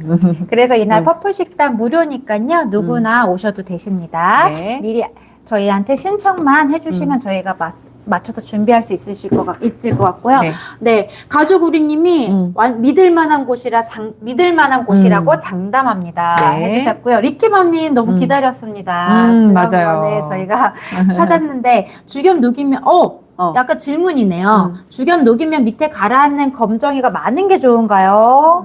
[SPEAKER 1] 그래서 이날 퍼플 식당 무료니까요. 누구나 오셔도 되십니다. 미리 저희한테 신청만 해주시면 저희가 맞춰서 준비할 수 있을 것 같고요. 네. 가족 우리님이 믿을만한 곳이라고 장담합니다. 해주셨고요. 리키맘님 너무 기다렸습니다.
[SPEAKER 2] 맞아요.
[SPEAKER 1] 지난번에 저희가 찾았는데 주겸 녹이면 약간 질문이네요. 죽염 녹이면 밑에 가라앉는 검정이가 많은 게 좋은가요?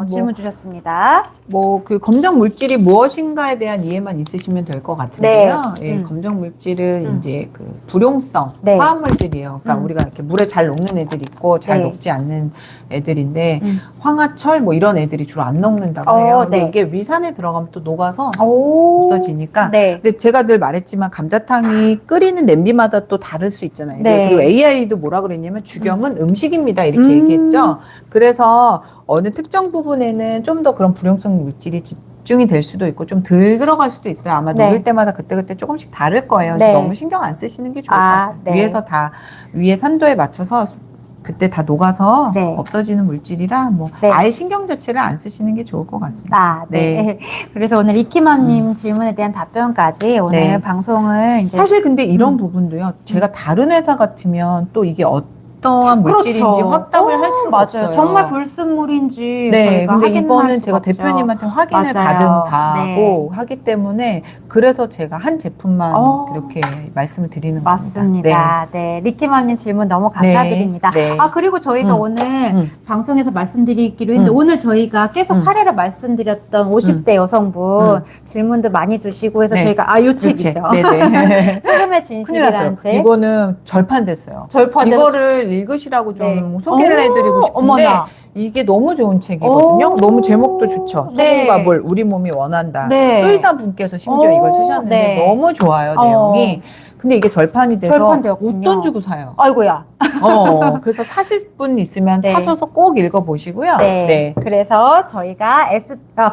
[SPEAKER 1] 질문 주셨습니다.
[SPEAKER 2] 뭐 그 검정 물질이 무엇인가에 대한 이해만 있으시면 될 것 같은데요.
[SPEAKER 1] 네.
[SPEAKER 2] 예, 검정 물질은 이제 그 불용성
[SPEAKER 1] 네.
[SPEAKER 2] 화합물질이에요. 그러니까 우리가 이렇게 물에 잘 녹는 애들이 있고 잘
[SPEAKER 1] 네.
[SPEAKER 2] 녹지 않는 애들인데 황화철 뭐 이런 애들이 주로 안 녹는다고 해요. 근데
[SPEAKER 1] 네.
[SPEAKER 2] 이게 위산에 들어가면 또 녹아서
[SPEAKER 1] 오.
[SPEAKER 2] 없어지니까.
[SPEAKER 1] 네.
[SPEAKER 2] 근데 제가 늘 말했지만 감자탕이 끓이는 냄비마다 또 다를 수 있잖아요.
[SPEAKER 1] 네.
[SPEAKER 2] 그리고 AI도 뭐라 그랬냐면 죽염은 음식입니다 이렇게 얘기했죠. 그래서 어느 특정 부분에는 좀 더 그런 불용성 물질이 집중이 될 수도 있고 좀 덜 들어갈 수도 있어요. 아마
[SPEAKER 1] 네.
[SPEAKER 2] 녹을 때마다 그때그때 조금씩 다를 거예요.
[SPEAKER 1] 네.
[SPEAKER 2] 너무 신경 안 쓰시는 게 좋을 것 같아요.
[SPEAKER 1] 네.
[SPEAKER 2] 위에서 다 위에 산도에 맞춰서 그때 다 녹아서
[SPEAKER 1] 네.
[SPEAKER 2] 없어지는 물질이라 뭐
[SPEAKER 1] 네.
[SPEAKER 2] 아예 신경 자체를 안 쓰시는 게 좋을 것 같습니다.
[SPEAKER 1] 네. 그래서 오늘 이키맘님 질문에 대한 답변까지 오늘
[SPEAKER 2] 네.
[SPEAKER 1] 방송을 이제
[SPEAKER 2] 사실 근데 이런 부분도요. 제가 다른 회사 같으면 또 이게 어떠한 물질인지 확답을 할 수가
[SPEAKER 1] 맞아요.
[SPEAKER 2] 없어요.
[SPEAKER 1] 정말 불순물인지
[SPEAKER 2] 네,
[SPEAKER 1] 저희가
[SPEAKER 2] 근데
[SPEAKER 1] 확인할
[SPEAKER 2] 이거는
[SPEAKER 1] 수가
[SPEAKER 2] 제가
[SPEAKER 1] 없죠.
[SPEAKER 2] 대표님한테 확인을
[SPEAKER 1] 맞아요.
[SPEAKER 2] 받은 바고
[SPEAKER 1] 네.
[SPEAKER 2] 하기 때문에 그래서 제가 한 제품만 이렇게 말씀을 드리는 겁니다.
[SPEAKER 1] 맞습니다. 네. 리키맘님 질문 너무 감사드립니다.
[SPEAKER 2] 네.
[SPEAKER 1] 그리고 저희가 오늘 방송에서 말씀드리기로 했는데 오늘 저희가 계속 사례로 말씀드렸던 50대 여성분 질문도 많이 주시고 해서
[SPEAKER 2] 네.
[SPEAKER 1] 저희가 요 책이죠.
[SPEAKER 2] 네네.
[SPEAKER 1] 소금의
[SPEAKER 2] 큰일 났어요.
[SPEAKER 1] 진실이라는 책.
[SPEAKER 2] 이거는 절판됐어요.
[SPEAKER 1] 절판돼서-
[SPEAKER 2] 이거를 읽으시라고 좀
[SPEAKER 1] 네.
[SPEAKER 2] 소개를 해드리고 싶은데
[SPEAKER 1] 어머나.
[SPEAKER 2] 이게 너무 좋은 책이거든요.
[SPEAKER 1] 오.
[SPEAKER 2] 너무 제목도 좋죠.
[SPEAKER 1] 네.
[SPEAKER 2] 소금과 물, 우리 몸이 원한다.
[SPEAKER 1] 네.
[SPEAKER 2] 수의사 분께서 심지어 이걸 쓰셨는데
[SPEAKER 1] 네.
[SPEAKER 2] 너무 좋아요, 내용이. 근데 이게 절판이 돼서
[SPEAKER 1] 절판되었군요.
[SPEAKER 2] 웃돈 주고 사요.
[SPEAKER 1] 아이고야.
[SPEAKER 2] 그래서 사실 분 있으면
[SPEAKER 1] 네.
[SPEAKER 2] 사셔서 꼭 읽어보시고요.
[SPEAKER 1] 네. 그래서 저희가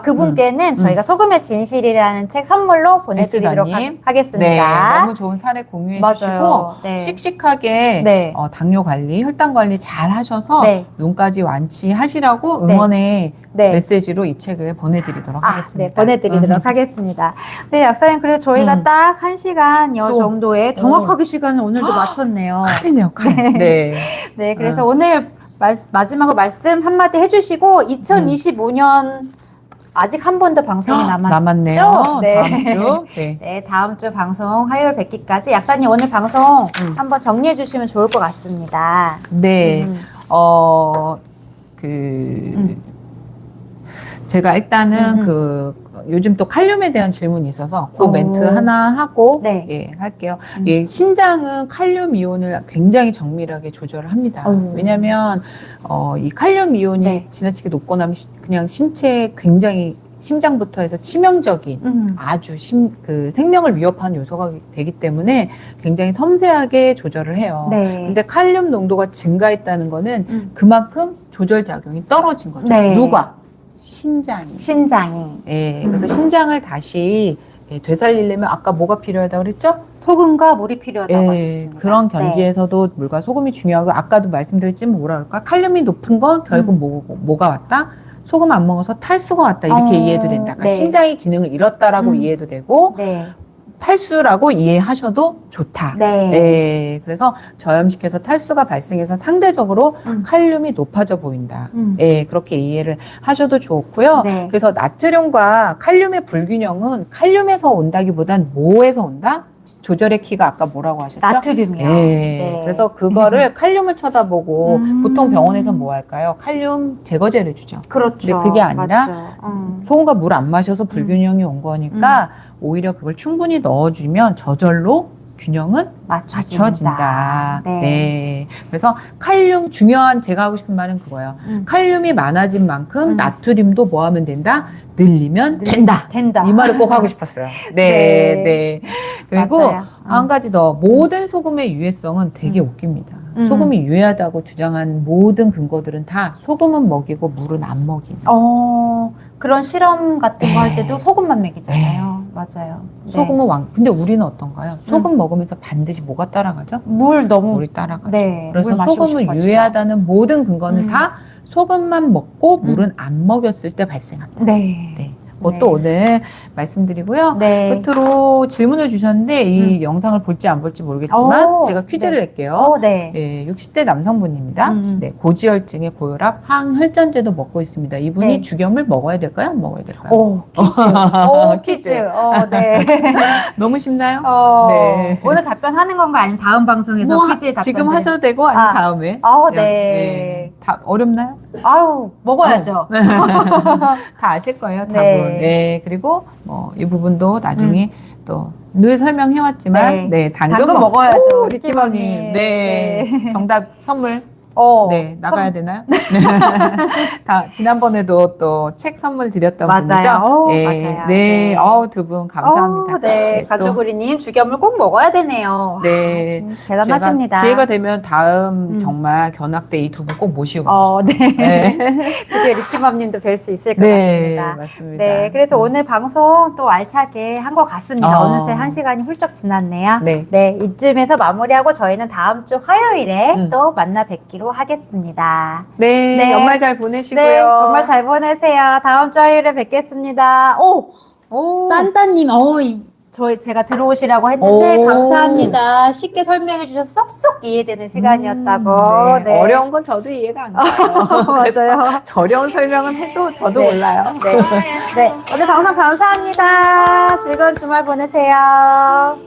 [SPEAKER 1] 그분께는 저희가 소금의 진실이라는 책 선물로 보내드리도록
[SPEAKER 2] 에스더님.
[SPEAKER 1] 하겠습니다.
[SPEAKER 2] 네, 너무 좋은 사례 공유해
[SPEAKER 1] 맞아요.
[SPEAKER 2] 주시고
[SPEAKER 1] 네.
[SPEAKER 2] 씩씩하게
[SPEAKER 1] 네.
[SPEAKER 2] 당뇨 관리, 혈당 관리 잘 하셔서
[SPEAKER 1] 네.
[SPEAKER 2] 눈까지 완치하시라고
[SPEAKER 1] 네.
[SPEAKER 2] 응원의
[SPEAKER 1] 네.
[SPEAKER 2] 메시지로 이 책을 보내드리도록 하겠습니다.
[SPEAKER 1] 네, 보내드리도록 하겠습니다. 네, 약사님, 그래서 저희가 딱 1시간여
[SPEAKER 2] 또.
[SPEAKER 1] 정도의 정확하게 시간을 오늘도 맞췄네요.
[SPEAKER 2] 칼이네요, 칼. 네.
[SPEAKER 1] 네, 그래서 오늘 마지막으로 말씀 한마디 해주시고, 2025년 아직 한 번 더 방송이
[SPEAKER 2] 남았네요.
[SPEAKER 1] 네.
[SPEAKER 2] 다음 주. 네.
[SPEAKER 1] 네, 다음 주 방송 화요일 뵙기까지 약사님 오늘 방송 한번 정리해 주시면 좋을 것 같습니다.
[SPEAKER 2] 네. 제가 일단은 요즘 또 칼륨에 대한 질문이 있어서 그 멘트 하나 하고
[SPEAKER 1] 네.
[SPEAKER 2] 예, 할게요. 예, 신장은 칼륨 이온을 굉장히 정밀하게 조절을 합니다. 왜냐하면 이 칼륨 이온이
[SPEAKER 1] 네.
[SPEAKER 2] 지나치게 높거나 하면 그냥 신체에 굉장히 심장부터 해서 치명적인 아주 생명을 위협하는 요소가 되기 때문에 굉장히 섬세하게 조절을 해요.
[SPEAKER 1] 네.
[SPEAKER 2] 근데 칼륨 농도가 증가했다는 거는 그만큼 조절 작용이 떨어진 거죠.
[SPEAKER 1] 네.
[SPEAKER 2] 누가? 신장이.
[SPEAKER 1] 신장이.
[SPEAKER 2] 예, 그래서 신장을 다시 되살리려면 아까 뭐가 필요하다고 그랬죠?
[SPEAKER 1] 소금과 물이 필요하다고 하셨습니다.
[SPEAKER 2] 그런 견지에서도 물과 소금이 중요하고 아까도 말씀드렸지만 뭐라 그럴까? 칼륨이 높은 건 결국 뭐가 왔다? 소금 안 먹어서 탈수가 왔다 이렇게 이해해도 된다. 그러니까
[SPEAKER 1] 네.
[SPEAKER 2] 신장이 기능을 잃었다라고 이해해도 되고
[SPEAKER 1] 네.
[SPEAKER 2] 탈수라고 이해하셔도 좋다.
[SPEAKER 1] 네.
[SPEAKER 2] 네, 그래서 저염식해서 탈수가 발생해서 상대적으로 칼륨이 높아져 보인다. 예, 그렇게 이해를 하셔도 좋고요.
[SPEAKER 1] 네.
[SPEAKER 2] 그래서 나트륨과 칼륨의 불균형은 칼륨에서 온다기보단 뭐에서 온다? 조절의 키가 아까 뭐라고 하셨죠?
[SPEAKER 1] 나트륨이요.
[SPEAKER 2] 네.
[SPEAKER 1] 네.
[SPEAKER 2] 그래서 그거를 칼륨을 쳐다보고 보통 병원에서 뭐 할까요? 칼륨 제거제를 주죠.
[SPEAKER 1] 그렇죠.
[SPEAKER 2] 근데 그게 아니라
[SPEAKER 1] 맞죠.
[SPEAKER 2] 소금과 물 안 마셔서 불균형이 온 거니까 오히려 그걸 충분히 넣어주면 저절로 균형은 맞춰진다.
[SPEAKER 1] 네.
[SPEAKER 2] 네. 그래서 칼륨 중요한 제가 하고 싶은 말은 그거예요. 칼륨이 많아진 만큼 나트륨도 뭐 하면 된다? 늘리면 된다.
[SPEAKER 1] 된다.
[SPEAKER 2] 이 말을 꼭 하고 싶었어요. 네, 네. 그리고
[SPEAKER 1] 맞아요.
[SPEAKER 2] 한 가지 더 모든 소금의 유해성은 되게 웃깁니다. 소금이 유해하다고 주장한 모든 근거들은 다 소금은 먹이고 물은 안 먹이는.
[SPEAKER 1] 그런 실험 같은 거 할
[SPEAKER 2] 네.
[SPEAKER 1] 때도 소금만 먹이잖아요. 맞아요. 네.
[SPEAKER 2] 소금은 근데 우리는 어떤가요? 소금 먹으면서 반드시 뭐가 따라가죠?
[SPEAKER 1] 물 너무
[SPEAKER 2] 물이 따라가죠.
[SPEAKER 1] 네. 물
[SPEAKER 2] 그래서
[SPEAKER 1] 마시고
[SPEAKER 2] 소금을
[SPEAKER 1] 싶어지죠.
[SPEAKER 2] 유해하다는 모든 근거는 다 소금만 먹고 물은 안 먹였을 때 발생한다.
[SPEAKER 1] 네.
[SPEAKER 2] 네. 그것도 오늘 말씀드리고요.
[SPEAKER 1] 네.
[SPEAKER 2] 끝으로 질문을 주셨는데 이 영상을 볼지 안 볼지 모르겠지만
[SPEAKER 1] 오,
[SPEAKER 2] 제가 퀴즈를
[SPEAKER 1] 네.
[SPEAKER 2] 낼게요.
[SPEAKER 1] 네.
[SPEAKER 2] 네, 60대 남성분입니다. 네, 고지혈증에 고혈압, 항혈전제도 먹고 있습니다. 이분이
[SPEAKER 1] 네.
[SPEAKER 2] 죽염을 먹어야 될까요? 안 먹어야 될까요?
[SPEAKER 1] 오, 퀴즈. 오, 퀴즈. 네.
[SPEAKER 2] 너무 쉽나요? 네.
[SPEAKER 1] 오늘 답변하는 건가 아니면 다음 방송에서
[SPEAKER 2] 뭐
[SPEAKER 1] 퀴즈에 답변
[SPEAKER 2] 지금 하셔도 되고 아니면 다음에.
[SPEAKER 1] 네.
[SPEAKER 2] 다 어렵나요?
[SPEAKER 1] 아유, 먹어야죠.
[SPEAKER 2] 다 아실 거예요, 답은.
[SPEAKER 1] 네.
[SPEAKER 2] 네. 그리고 이 부분도 나중에 또 늘 설명해왔지만,
[SPEAKER 1] 네.
[SPEAKER 2] 당근
[SPEAKER 1] 먹어야죠.
[SPEAKER 2] 오, 리키맘님. 네. 정답 선물. 네, 나가야 되나요? 지난번에도 또 책 선물 드렸던
[SPEAKER 1] 맞아요.
[SPEAKER 2] 분이죠? 네,
[SPEAKER 1] 맞아요.
[SPEAKER 2] 네. 두 분 감사합니다.
[SPEAKER 1] 네,
[SPEAKER 2] 또,
[SPEAKER 1] 가족우리님 죽염을 꼭 먹어야 되네요.
[SPEAKER 2] 네.
[SPEAKER 1] 대단하십니다.
[SPEAKER 2] 제가 기회가 되면 다음 정말 견학때 이 두 분 꼭 모시고.
[SPEAKER 1] 네.
[SPEAKER 2] 네.
[SPEAKER 1] 드디어 리키맘님도 뵐 수 있을 것
[SPEAKER 2] 네,
[SPEAKER 1] 같습니다.
[SPEAKER 2] 맞습니다.
[SPEAKER 1] 네, 그래서 오늘 방송 또 알차게 한 것 같습니다. 어느새 1시간이 훌쩍 지났네요.
[SPEAKER 2] 네.
[SPEAKER 1] 이쯤에서 마무리하고 저희는 다음 주 화요일에 또 만나 뵙기로 하겠습니다.
[SPEAKER 2] 네, 연말 잘 보내시고요.
[SPEAKER 1] 네, 연말 잘 보내세요. 다음 주 화요일에 뵙겠습니다. 딴따님, 제가 들어오시라고 했는데, 감사합니다. 쉽게 설명해 주셔서 쏙쏙 이해되는 시간이었다고.
[SPEAKER 2] 네. 어려운 건 저도 이해가 안 가요.
[SPEAKER 1] 맞아요.
[SPEAKER 2] 저려운 설명은 해도 저도 몰라요.
[SPEAKER 1] 네. 오늘 방송 감사합니다. 즐거운 주말 보내세요.